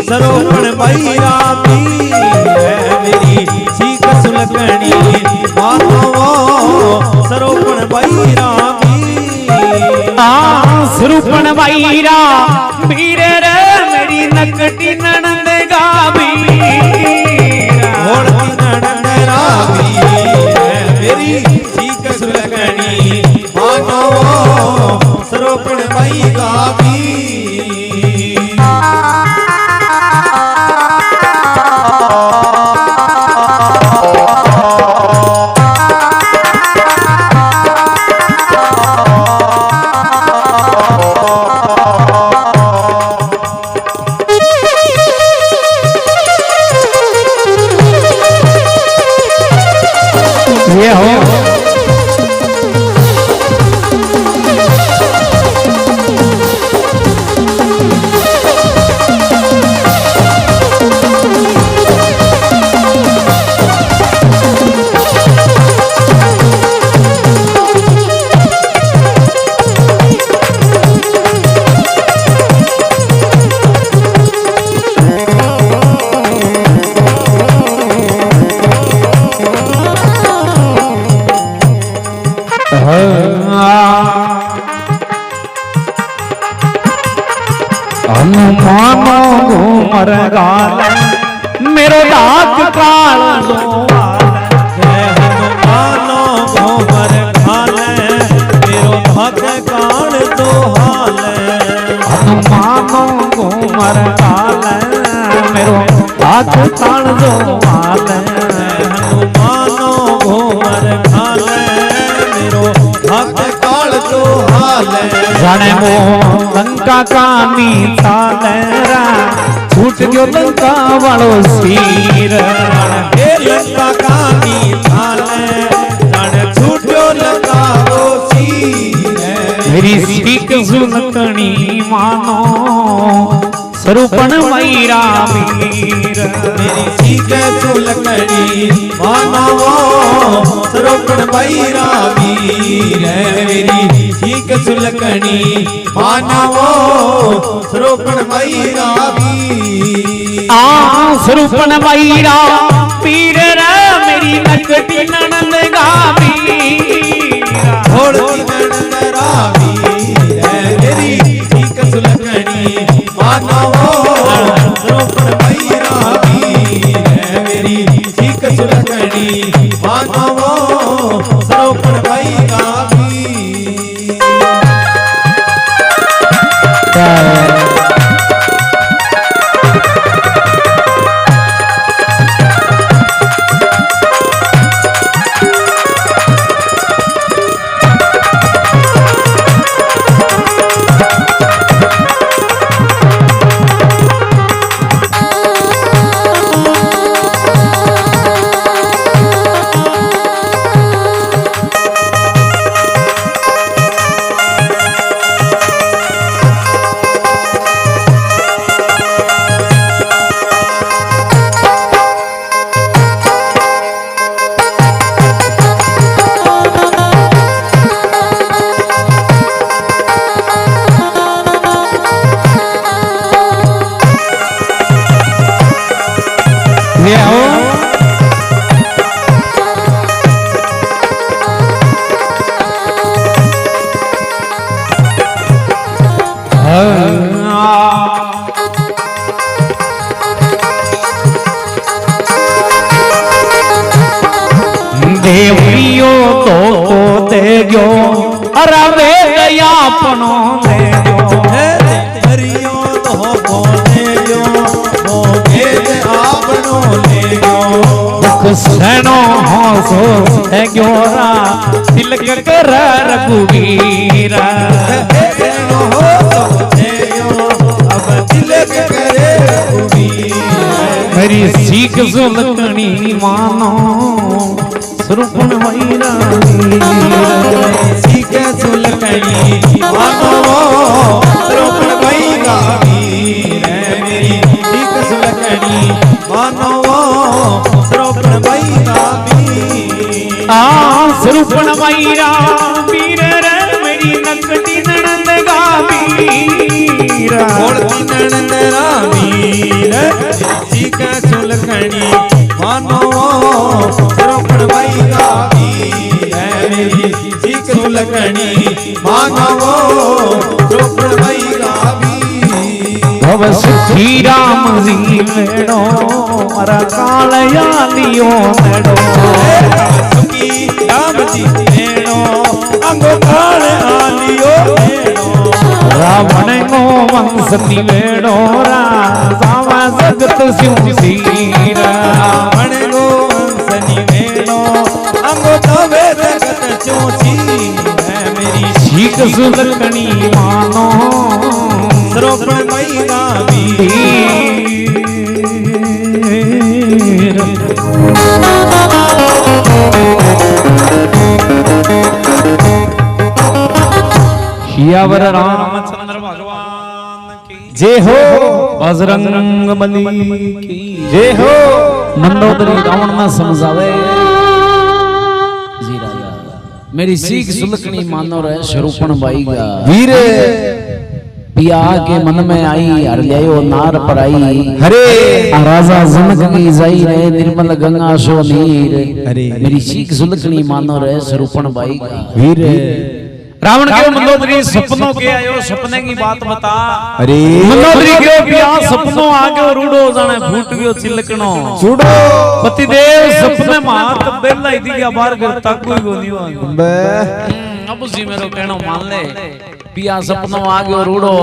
सरोपण बैरागी है मेरी सीख सुलकनी मानो सरोपण बैरागी स्वरूपण वैरा वीर रे मेरी नकटी ननद गावी होड़ती ननद रावी मेरी सीख सुलगनी मानो सरोपण बैरागी ये हो घूमर गाल मेरो दाग काल जो हनुमानो घूमर गाल मेरो दाग काल जो हाल हनुमानो घूमर गाल मेरो दाग काल जो हाल हनुमानो घूमर गाल मेरो दाग काल जो हाल जाने वो लंका का नीताल छूट गयो लंका वालो सीर हे लंका का नीताल जाने छूट गयो लंका वो सीर मेरी सीख सुनकणी मानो स्वरूपन मैरा मीर मेरी सीख सुनकणी मानो स्वरूपन मैरा मीर मेरी सीख सुलकणी मानवो स्वरूपन मैरा मीर स्वरूपन मैरा पीर मेरी नकटी ननंद गावी घोड़ती ननंद रावी मेरी सीख सुलकणी मानवो स्वरूपन मैरा मीर मेरी सीख सुलकणी मानवो स्वरूपन मैरा देवियो तो दे गयो अरे वे दयापनो दे गयो देवियो तो दे गयो ओ भेद आपनो ले गयो दुख सहनो हंसो दे गयो रा तिलक कर रघुवीरा सहनो हो दे गयो अब तिलक करे रघुवीर मेरी सीख सुलकणी मानो स्वरूपन मैरा सीख सुलकणी मानो स्वरूपन मैरा मेरी सीख सुलकणी मानो स्वरूपन मैरा स्वरूपन मैरा वीर मेरी नकटी ननंद गावीर घोड़ती ननंद रावीर सीख सुलकणी मानो स्वरूपन मैरा मेरी सीख सुलकणी मानवो स्वरूपन मैरा भव सुखी राम जी मेड़ो मरा कालया लियो मेड़ो सुखी राम जी मेड़ो अंगो काल आलियो मेड़ो रावण को वंश निवेड़ो रा सावा जगत सिंह रावण को वंश निवेड़ो अंगो तवे जगत चोसी मेरी सीख सुलकणी मानो स्वरूपन मैरा वीर सियावर रामचंद्र भगवान की जय हो बजरंग बली की जय हो नंदोदरी रावण ना समझावे जी राजा मेरी सीख सुलकनी मानो रे स्वरूपन बाई गा वीर पिया के मन में आई हर लियो नार पर आई हरे राजा जनक की जाई रे निर्मल गंगा सो नीर हरे मेरी सीख सुलकनी मानो रे स्वरूपन बाई गा वीर रावण के मंदोदरी सपनों के आयो सपने की बात बता। अरे मंदोदरी के पिया सपनों आगे रूडो जाने फूट गयो चिलकनो छुड़ो पतिदेव सपने मात बेला ही दिया बार घर तक कोई गोनी हो बे अब उसी मेरो कहनो मान ले पिया सपनों आगे रूडो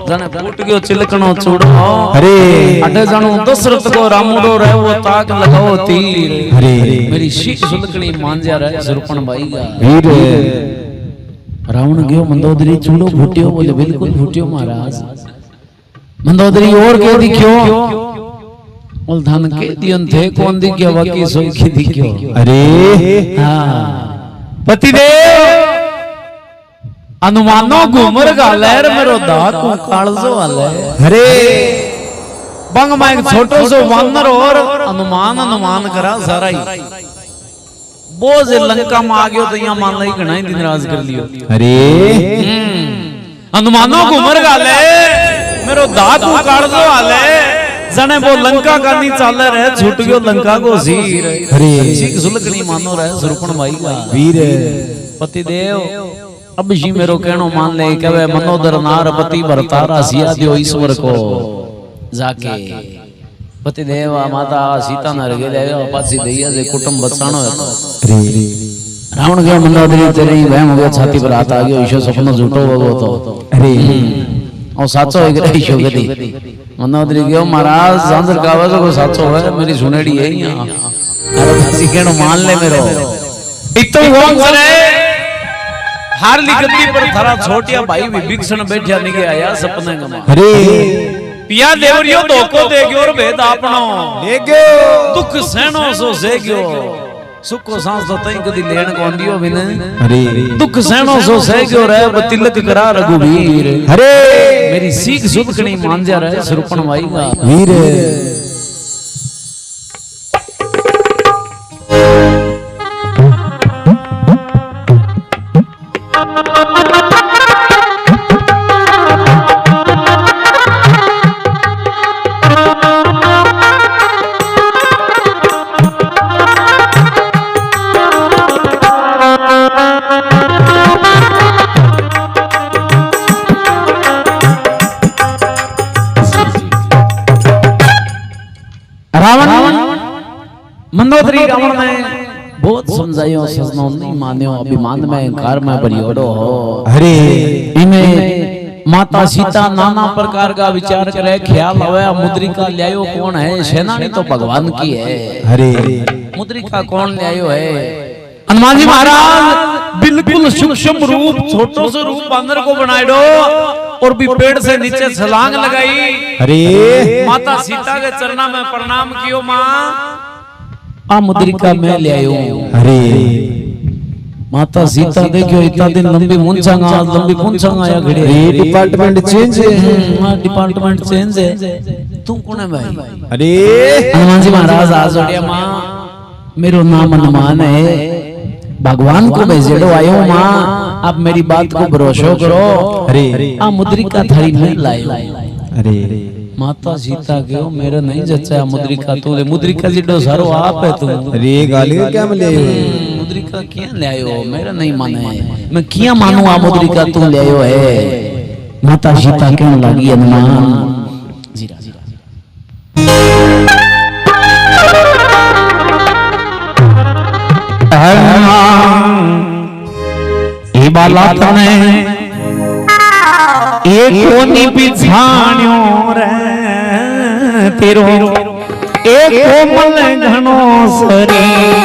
जाने फूट गयो चिलकनो छुड़ो। अरे अटे जानो दशरथ को रामुडो रहे वो ताक लगाओ तीर। अरे मेरी शीश सुलकनी मांझा रहे सुरपन भाई का वीर रावण गयो मंदोदरी चूड़ो फूटियो बोले बिल्कुल फूटियो महाराज। मंदोदरी और के दिखियो बोल धन के दियन थे कौन दिखियो बाकी सोई के दिखियो। अरे हां पतिदेव अनुमानो घूमर का लहर मेरो दात को कालजो वाले। अरे बंग में एक छोटो सो वानर और अनुमान करा सारा ही बोझ लंका में आ गयो तो यहाँ मान लाई घना ही दिन राज कर लियो। अरे अनुमानो घूमर गाले मेरो दात उकाड़ दो आले जने वो लंका का नहीं चाले रहे छूट गयो लंका को सीर। अरे सीख सुलकनी मानो रहे सुरपन भाई का वीर पतिदेव अब जी मेरो कहनो मान ले कवे मनोदर नार पति भरतारा सिया दियो ईश्वर को जाके पतिदेव माता सीता न रगे ले पासी दैया जे कुटुंब बचाणो है। अरे रावण गयो मंदोदरी तेरी वहम हो गया छाती पर हाथ आ गयो ईशो सपनो झूठो हो तो अरे और साचो एक ईशो गदी मंदोदरी गयो महाराज सांदर कावे को साचो है मेरी सुनेड़ी है यहां। अरे पासी कहनो मान ले मेरो एक तो होम सरे हार ली गद्दी पर थारा छोटिया भाई विभीषण बैठया नहीं आया सपने में। अरे पिया देवरियो धोखो दे गयो और भेद आपनो ले गयो दुख सहनो सो से गयो सुख को सांस तो तई कदी लेन कोन दियो बिने। अरे दुख सहनो सो से गयो रे तिलक करा रघुवीर। अरे मेरी सीख सुलकनी मांझा रहे सुरपन भाई का वीर रावण मंदोदरी रावण ने बहुत समझायो सजनो नहीं मान्यो अभिमान में घर में परियोड़ो हो। अरे इमे माता सीता नाना प्रकार का विचार करे ख्याल आवे मुद्रिका ल्यायो कौन है सेनानी तो भगवान की है। अरे मुद्रिका कौन ल्यायो है हनुमान जी महाराज बिल्कुल सूक्ष्म रूप छोटो से रूप बांदर को बनाए दो और भी पेड़ से नीचे छलांग लगाई। अरे माता सीता के चरणा में प्रणाम कियो माँ आ मुद्रिका मैं ले आयो। अरे माता सीता देखियो इतना दिन लंबी मुंचांगा आया घड़े डिपार्टमेंट चेंज है डिपार्टमेंट चेंज है तू कौन है भाई। अरे हनुमान जी महाराज आ जोड़िया माँ मेरो नाम हनुमान है भगवान को भेजेड़ो आयो माँ आप मेरी बात को भरोसा करो। अरे आ मुद्रिका थारी में लायो। अरे माता सीता क्यों मेरा नहीं जच्चा मुद्रिका तू ले मुद्रिका जिडो सारो आप है तू। अरे गाली क्या मिले मुद्रिका क्या ले आयो मेरा नहीं माने है मैं क्या मानू आ मुद्रिका तू ले आयो है। माता सीता क्यों लगी हनुमान जीरा ए बाला तने एक कोनी पिछाण्यो रे तेरो एक कोमल घणो शरीर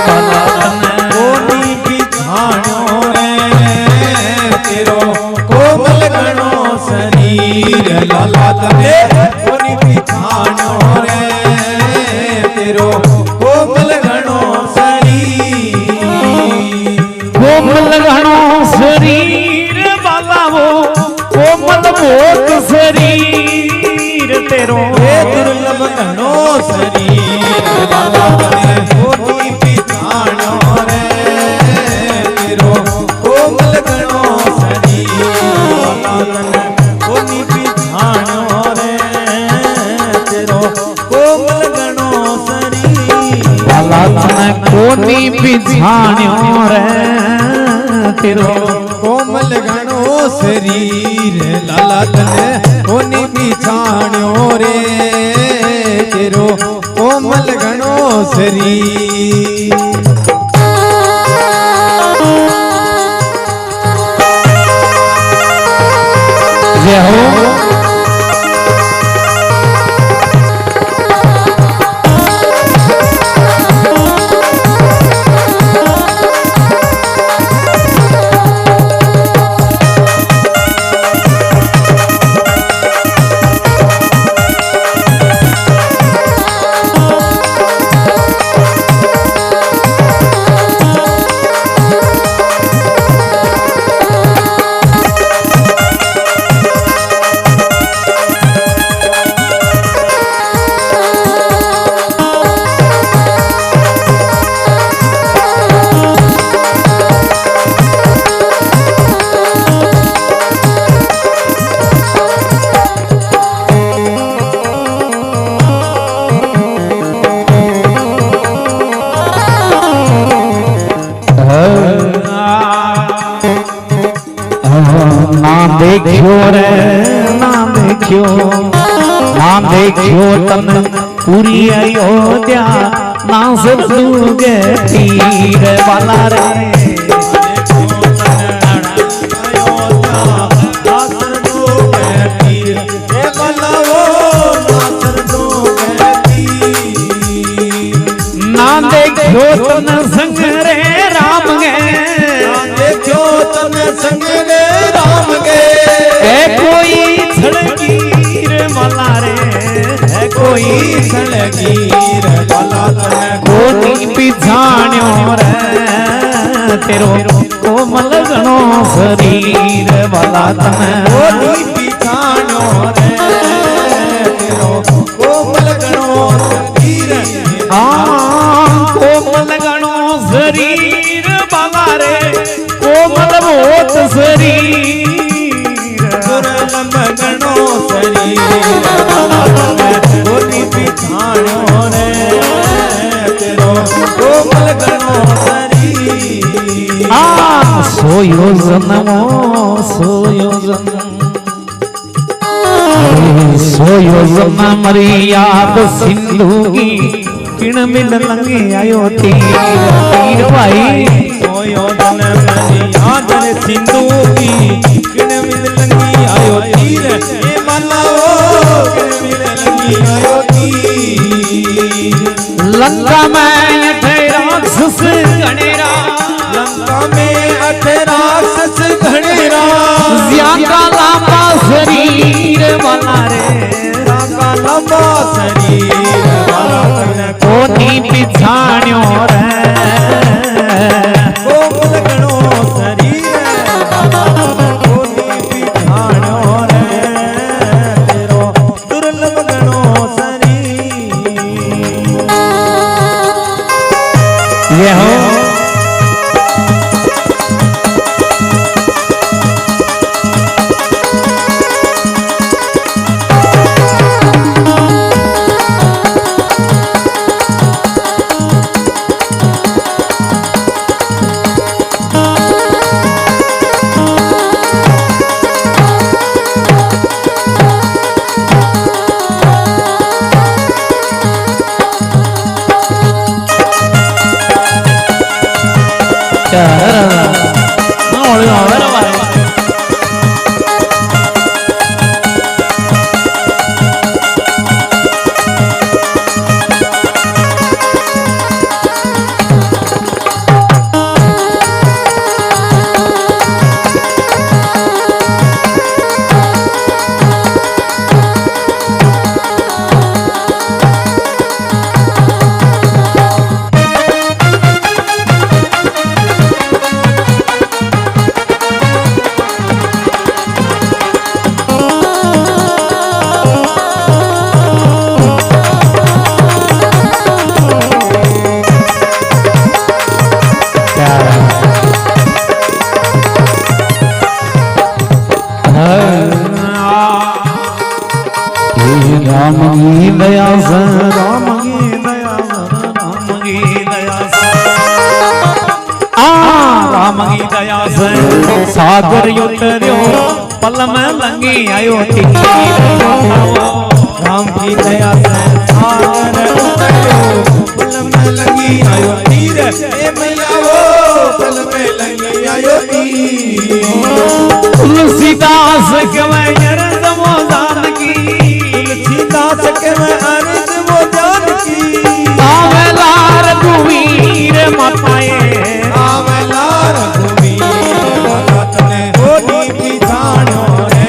बाला तने कोनी पिछाण्यो रे तेरो कोमल घणो शरीर लाला तने कोनी पिछाण्यो रे तेरो कोमल घणो शरीर कोमल घणो शरीर बाला वो कोमल मोट शरीर तेरो दुर्लभ घणो शरीर लाला तने कोनी पिछाण्यो रे तेरो कोमल घणो शरीर लाला तने कोनी पिछाण्यो रे तेरो कोमल घणो शरीर बाला तने कोनी पिछाण्यो रे तेरो कोमल घणो शरीर लाला तने कोनी बिछाण्यो रे तेरो कोमल घणो शरीर जय हो देखियो रे ना देखियो तन पूरी अयोध्या ना सब दूगे तीर वाला रे ना देखियो तन संग रे राम गे देखो तन संग रे राम गे कोई छड़गीर वाला रे है कोई सलगीर वाला तने कोनी पिछाण्यो रे तेरो कोमल घणो शरीर वाला तने कोनी बिछाण्यो रे तेरो कोमल घणो शरीर कोमल घणो शरीर वाला रे कोमल बहुत शरीर दुर्लभ घणो शरीर कोनी बिछाण्यो रे तेरो कोमल घणो शरीर सोयो जन्मो सोयो जन्म मरी याद सिंधु की किण मिल लंगे आयो तीर भाई सोयो जन्म याद सिंधु की किण मिल लंगी आयो तीर ए मलाओ किण मिल लंगी आयो तीर लंका में अठ राक्षस गणेरा लंका में अठ राक्षस घनेरा ज्यादा लंबा शरीर वाला रे का लंबा शरीर वाला कोनी पिछाण्यो रे कोमल घणो शरीर कोनी बिछाण्यो रे तेरो दुर्लभ घणो शरीर ये हो राम की दया से सागर उतरियो पल में लंगी आयो राम की दया से सागर उतरियो पल में लंगी आयो तीर ए मैया वो पल में लंगी आयो तीर तुलसीदास के मैं अर्ज वो जानकी तुलसीदास के मैं अर्ज वो जानकी आवेला रघुवीर माताए आवेला रघुवीर माता तने होनी की जानो रे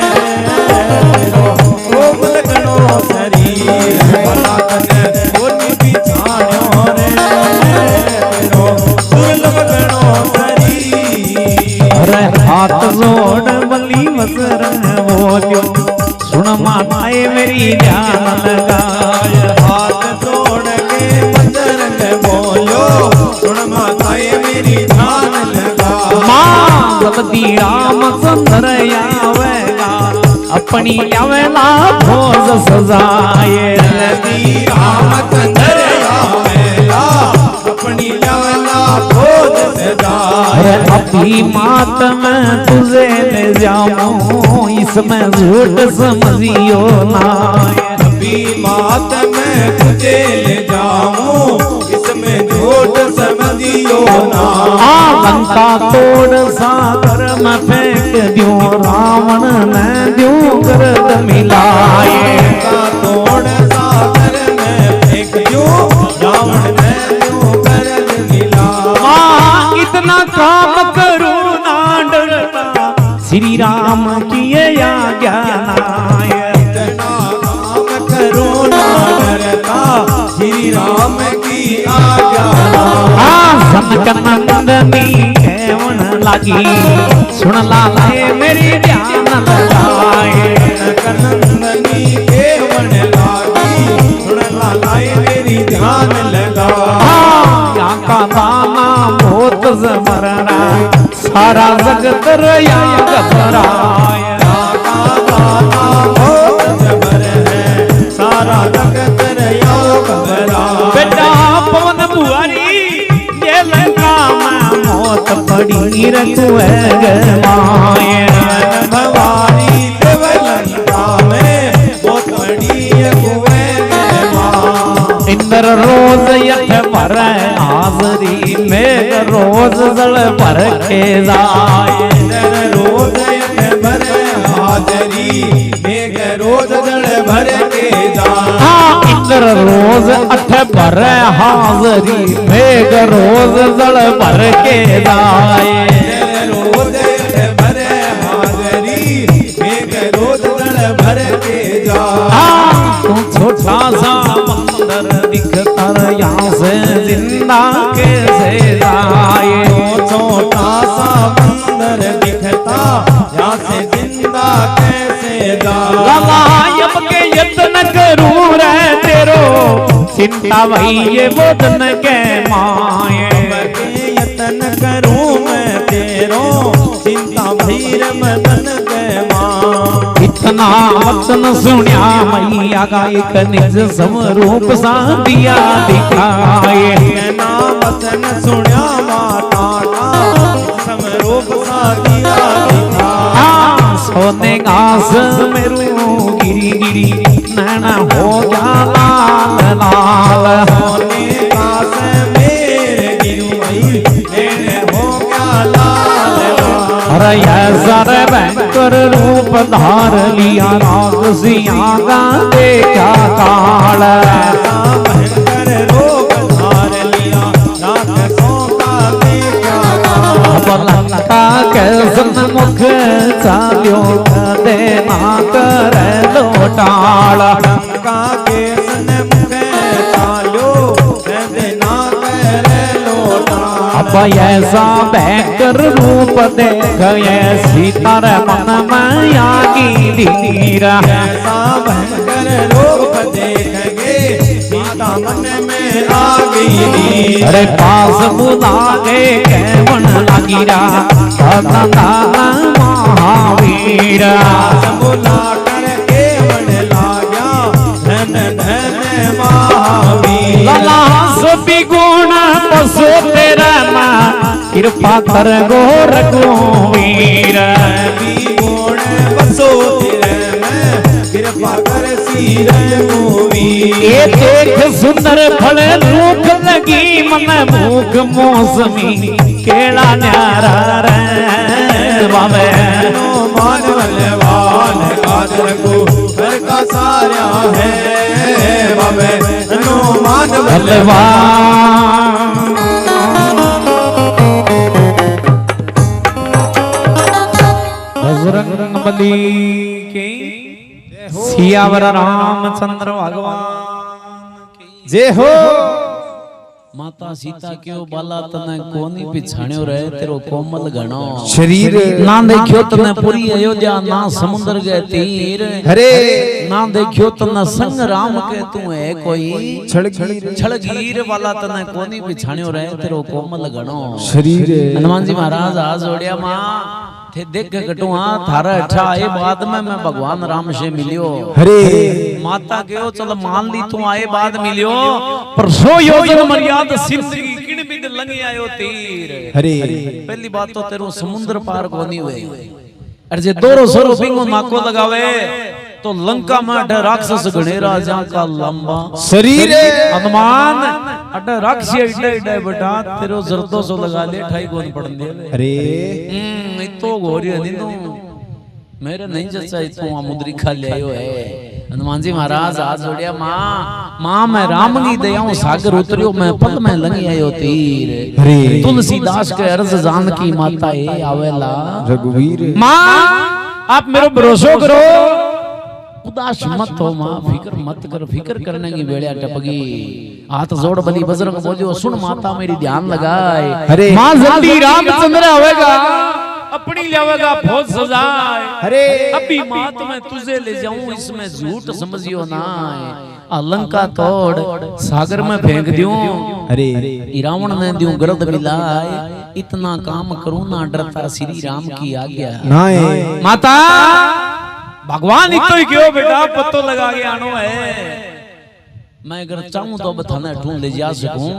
कोम लगनो शरीर माता तने होनी की जानो रे दुर्लभ गणो शरीर अरे हाथ जोड़ बली मसर बोलियो सुन माताए मेरी ध्यान लगाए हाथ जोड़ के बजरंग बोलो सुन माताए मेरी ध्यान लगा मां जल्दी राम चंद्र आवेगा अपनी आवेला भोज सजाए जल्दी राम चंद्र आवेला अपनी आवेला भोज सजाए अपनी मात में तुझे ले जाऊं इसमें झूठ समझियो ना अभी मात में तुझे ले जाऊं इसमें झूठ समझियो ना लंका तोड़ सागर में फेंक दूं रावण ने दूं गर्द मिलाए लंका तोड़ सागर में फेंक दूं रावण ने दूं गर्द मिलाए इतना काम करूं ना डरता श्री राम की आज्ञा नाय इतना काम करो ना डरता श्री राम की आज्ञा सनकनंदनी केवन लागी सुन लालाए मेरी ध्यान लगाए सनकनंदनी केवन लागी सुन लालाए मेरी ध्यान लगा का दाना बहुत जबरना सारा जगत रया घबराए का दाना बहुत जबर है सारा जगत रया घबराए बेटा पवन बुआरी ये लंका में मौत पड़ी रखुए गमाए भवानी देव लंका में मौत पड़ी रखुए गमाए इंद्र रोज यथ पर हाजरी मेघ रोज जल पर के जाए इंद्र रोज यथ पर हाजरी मेघ रोज जल भर के जाए इंद्र रोज अठ पर हाजरी मेघ रोज जल भर के जाए इंद्र रोज यथ पर हाजरी मेघ रोज जल भर के जाए छोटा सा मंदिर दिखता यहाँ से जिंदा कैसे जाए छोटा सा मंदिर दिखता यहाँ से जिंदा कैसे जाए अब के यत्न करूँ रे तेरो चिंता वही ये बदन के माए के यत्न करूँ मैं तेरो चिंता भीर मदन के माँ इतना वचन सुनिया मैया का एक निज समरूप सा दिया दिखाए इतना वचन सुनिया माता का समरूप सा दिया दिखाए सोने घास मेरू गिरी गिरी नैना हो गया लाल लाल सोने घास मेरे गिरू भाई नैना हो गया लाल अरे ऐसा भयंकर रूप धार लिया राक्षसिया का देखा काल भयंकर रूप धार लिया राक्षसों का देखा काल लंका के सन्मुख चाल्यो देना कर लोटाल लंका के सन्मुख चाल्यो देना कर लोटाल अब ऐसा भयंकर रूप देख सीता मन माया की धीरा ऐसा भयंकर रूप देखेंगे सीता मन में आ गई अरे पास बुलागे केवन लागिरा महावीर बुला कर केवन लाग्या धन धन महावीर लला सभी गुण पसो तेरा कृपा कर गो रघुवीर भी गुण बसो तेरे में कृपा कर सी रघुवीर ये देख सुंदर फल रूप लगी मन भूख मौसमी केला न्यारा रे बाबे मान बलवान काज रघु घर का सारा है बाबे मान बलवान बजरंग बली के सियावर रामचंद्र भगवान जय हो माता सीता क्यों बाला तने कोनी पिछाण्यो रहे तेरो कोमल गणो शरीर ना देखियो तने पूरी अयोध्या ना समुद्र के तीर हरे ना देखियो तने संग राम के तू है कोई छड़गीर छड़गीर वाला तने कोनी पिछाण्यो रहे तेरो कोमल गणो शरीर हनुमान जी महाराज आज जोड़िया मां थे देख के कटू हाँ थारा अच्छा आए बाद में मैं भगवान राम से मिलियो हरे माता के चल मान ली तू आए बाद मिलियो पर सो योजन मर्याद सिंदगी किण बिद लंगी आयो तीर हरे पहली बात तो तेरो समुद्र पार कोनी हुए अरे जे दोरो सरो बिंगो नाको लगावे तो लंका में अठ राक्षस गणेरा जा का लंबा शरीर हनुमान अठ राक्षस इडे इडे बेटा तेरो जरदो सो लगा ले ठाई कोन पड़न दे अरे तो गोरी है तू मेरे नहीं जैसा तू मुद्री खा ले आयो है हनुमान जी महाराज आज जोड़िया मां मैं राम की दयाओं सागर उतरियो मैं पल में लंगी आयो तीर हरे तुलसीदास के अर्ज जान की माता ए आवेला रघुवीर मां आप मेरे भरोसा करो उदास मत हो मां फिक्र करने की बेड़िया टपगी हाथ जोड़ बली बजरंग बोलियो सुन माता मेरी ध्यान लगाए हरे मां जल्दी रामचंद्र आवेगा अपनी लावेगा फौज सजाए हरे अभी मात मैं तुझे ले जाऊं इसमें झूठ समझियो ना अलंका तोड़ सागर में फेंक दूं हरे रावण ने दूं गर्द मिलाए इतना काम करूं ना डरता श्री राम की आज्ञा नाए माता भगवान इतो ही क्यों बेटा पत्तो लगा के आनो है मैं अगर चाहूं तो बथाने ढूंढ ले जा सकूं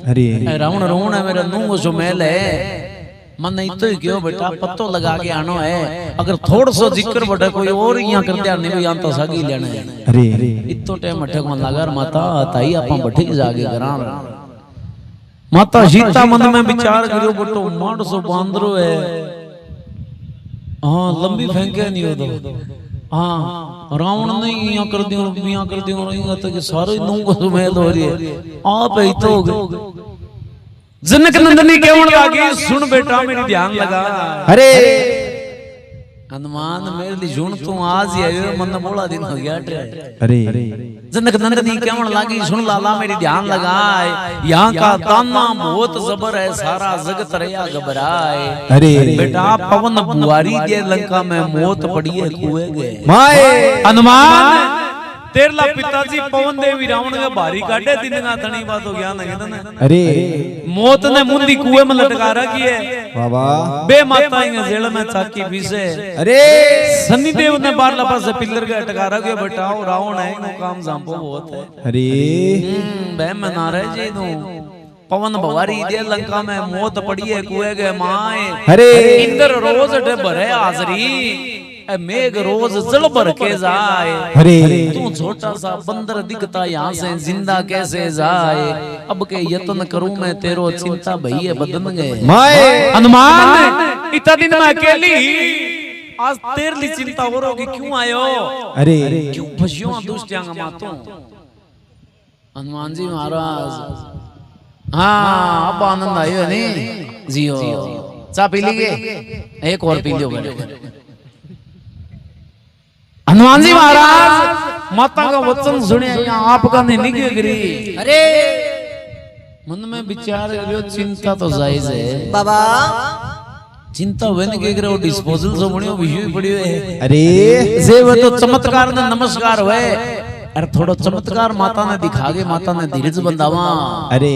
हरे रावण रोण है मेरा नूंग जो मैल है मन नहीं तो क्यों बेटा पत्तो लगा के आनो है अगर थोड़ा सो जिक्र बटे कोई और यहां कर दिया नहीं यहां तो सागी लेना है हरे इतो टाइम अटक मन लगा माता ताई आपा बैठी जागे करा माता सीता मन में विचार करियो बटो मांडसो बांदरो है हां लंबी फेंके नहीं हो तो हां रावण ने यहां कर दियो रहेगा तो कि सारे नूंग जो मैल हो रही है आप ही तो जनक नंदनी केवण लागी सुन बेटा मेरी ध्यान लगा हरे हनुमान मेरे लिए सुन तू आज ही आयो मन बोला दिन हो गया हरे जनक नंदनी केवण लागी सुन लाला मेरी ध्यान लगाए यहाँ का ताना बहुत जबर है सारा जगत रया घबराए हरे बेटा पवन बुआरी दे लंका में मौत पड़ी है कुएं गए माए हनुमान तेरला पिताजी पवन देवी रावण के भारी काटे दिन का तनी बात हो गया लगे तने हरे मौत ने मुंदी कुएं में लटका रखी है बाबा बे माताएं जेल में चाकी पीसे अरे सन्नी देव ने बार लपा से पिल्लर के अटका रखे बेटाओ रावण है नो काम जांपो बहुत है हरे बे में ना रहे जी नो पवन भवारी दे लंका में मौत पड़ी है कुएं गए माए हरे इंद्र रोज डे भरे हाजरी ए मेघ रोज जल भर के जाए हरे तू छोटा सा बंदर दिखता यहाँ से जिंदा कैसे जाए अब के यत्न करूं मैं तेरो चिंता भैया बदन गए माए हनुमान इतना दिन में अकेली आज तेरली चिंता हो रही क्यों आयो अरे क्यों फसियो दुष्टांग मातो हनुमान जी महाराज हाँ अब आनंद आयो नहीं जियो चा पी लीजिए एक और पी लो हनुमान जी महाराज माता का वचन सुने आपका नहीं निकली अरे मन में विचार करियो चिंता तो जायज है बाबा चिंता हुए ने के करो डिस्पोजल सो बणियो विषय पड़ियो है अरे जे वो तो चमत्कार ने नमस्कार हुए अरे थोड़ा चमत्कार माता ने दिखा के माता ने धीरज बंधावा अरे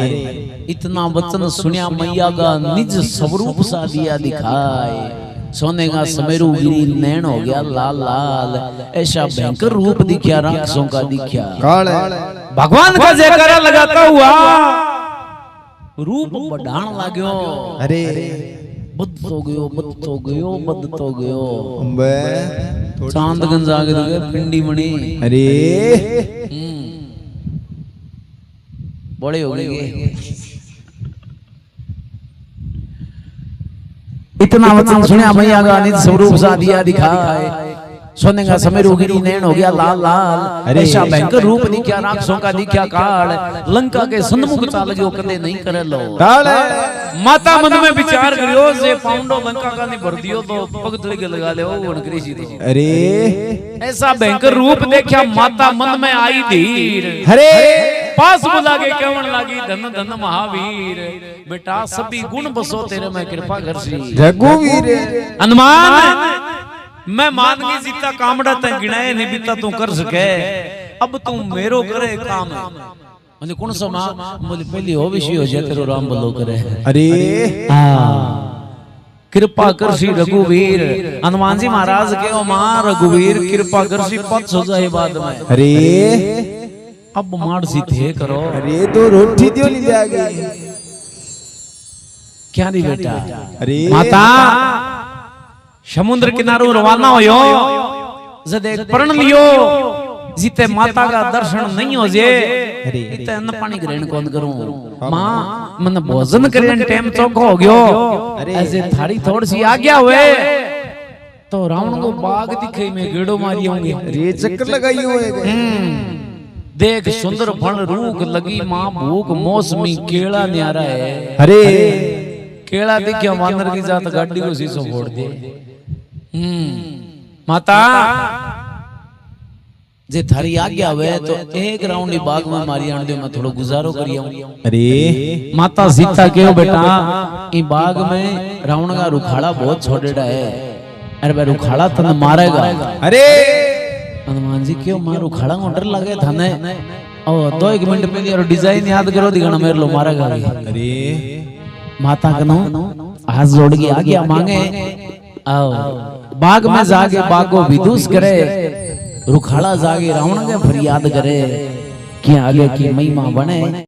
इतना वचन सुनिया मैया का निज स्वरूप सा दिया दिखाए सोने का समेरू गिरी नैन हो गया लाल लाल ऐसा भयंकर रूप दिखा राक्षसों का दिखा काल भगवान का जयकारा लगाता हुआ रूप बढ़ाण लाग्यो। अरे बदतो गयो बदतो गयो बदतो गयो। अंबे चांद गंजा के पिंडी मणि। अरे बड़े हो गए। इतना वचन सुनिया भैया का निज स्वरूप सा दिया दिखाए। सोने का समय रोगिनी नैन हो गया लाल लाल। ऐसा भयंकर रूप दिखा राक्षसों का दिखा काल। लंका के सन्मुख चाल गयो कदे नहीं करे लो। माता मन में विचार करियो से पाउंडो लंका का नहीं भर दियो तो पग तले के लगा ले वो कृषि तो। अरे ऐसा भयंकर रूप देखा माता मन में आई धीर। अरे पास बुला के कहवन लागी धन धन महावीर। बेटा सभी गुण बसो तेरे में कृपा कर श्री रघुवीर। हनुमान मैं मान के जीता कामड़ा ते गिनाए नहीं बीता तू कर सके। अब तू मेरो करे काम है। मुझे कौन सा मां मुझे पहली हो विषय हो जाए तेरो राम बलो करे। अरे कृपा कर श्री रघुवीर। हनुमान जी महाराज के ओ मां रघुवीर कृपा कर श्री पद हो जाए बाद में। अरे अब मार सी थे करो। अरे तो रोटी दियो नहीं जाएगी। क्या दी बेटा। अरे माता समुद्र किनारो रवाना होयो जद एक प्रण लियो जीते माता का दर्शन नहीं हो जे इते अन्न पानी ग्रहण कौन करूं। मां मन भोजन करन टाइम चौको हो गयो। ऐसे थारी थोड़ी सी आज्ञा हुए तो रावण को बाग दिखे में गेड़ो मारी होंगे। अरे चक्कर लगाई होए। देख सुंदर फल रूख लगी मां भूख मौसमी केला न्यारा है। अरे केला दिखिया वानर की जात गाड़ी को शीशो फोड़ दे। माता जे थारी आज्ञा हुए तो एक राउंड ही बाग में मारी आन दो मैं थोड़ा गुजारो करिया। अरे माता सीता क्यों बेटा ई बाग में रावण का रुखाड़ा बहुत छोड़ेड़ा है। अरे भाई रुखाड़ा तने मारेगा। अरे हनुमान जी क्यों मां रुखाड़ा को डर लगे थाने और 2 मिनट पहले और डिजाइन याद करो दिखाना मेरे लो मारेगा। अरे माता कनो हाथ जोड़ के आज्ञा मांगे आओ बाग में जाके बाग को विदुष करे। रुखाड़ा जाके रावण के फरियाद करे कि आगे की महिमा बने।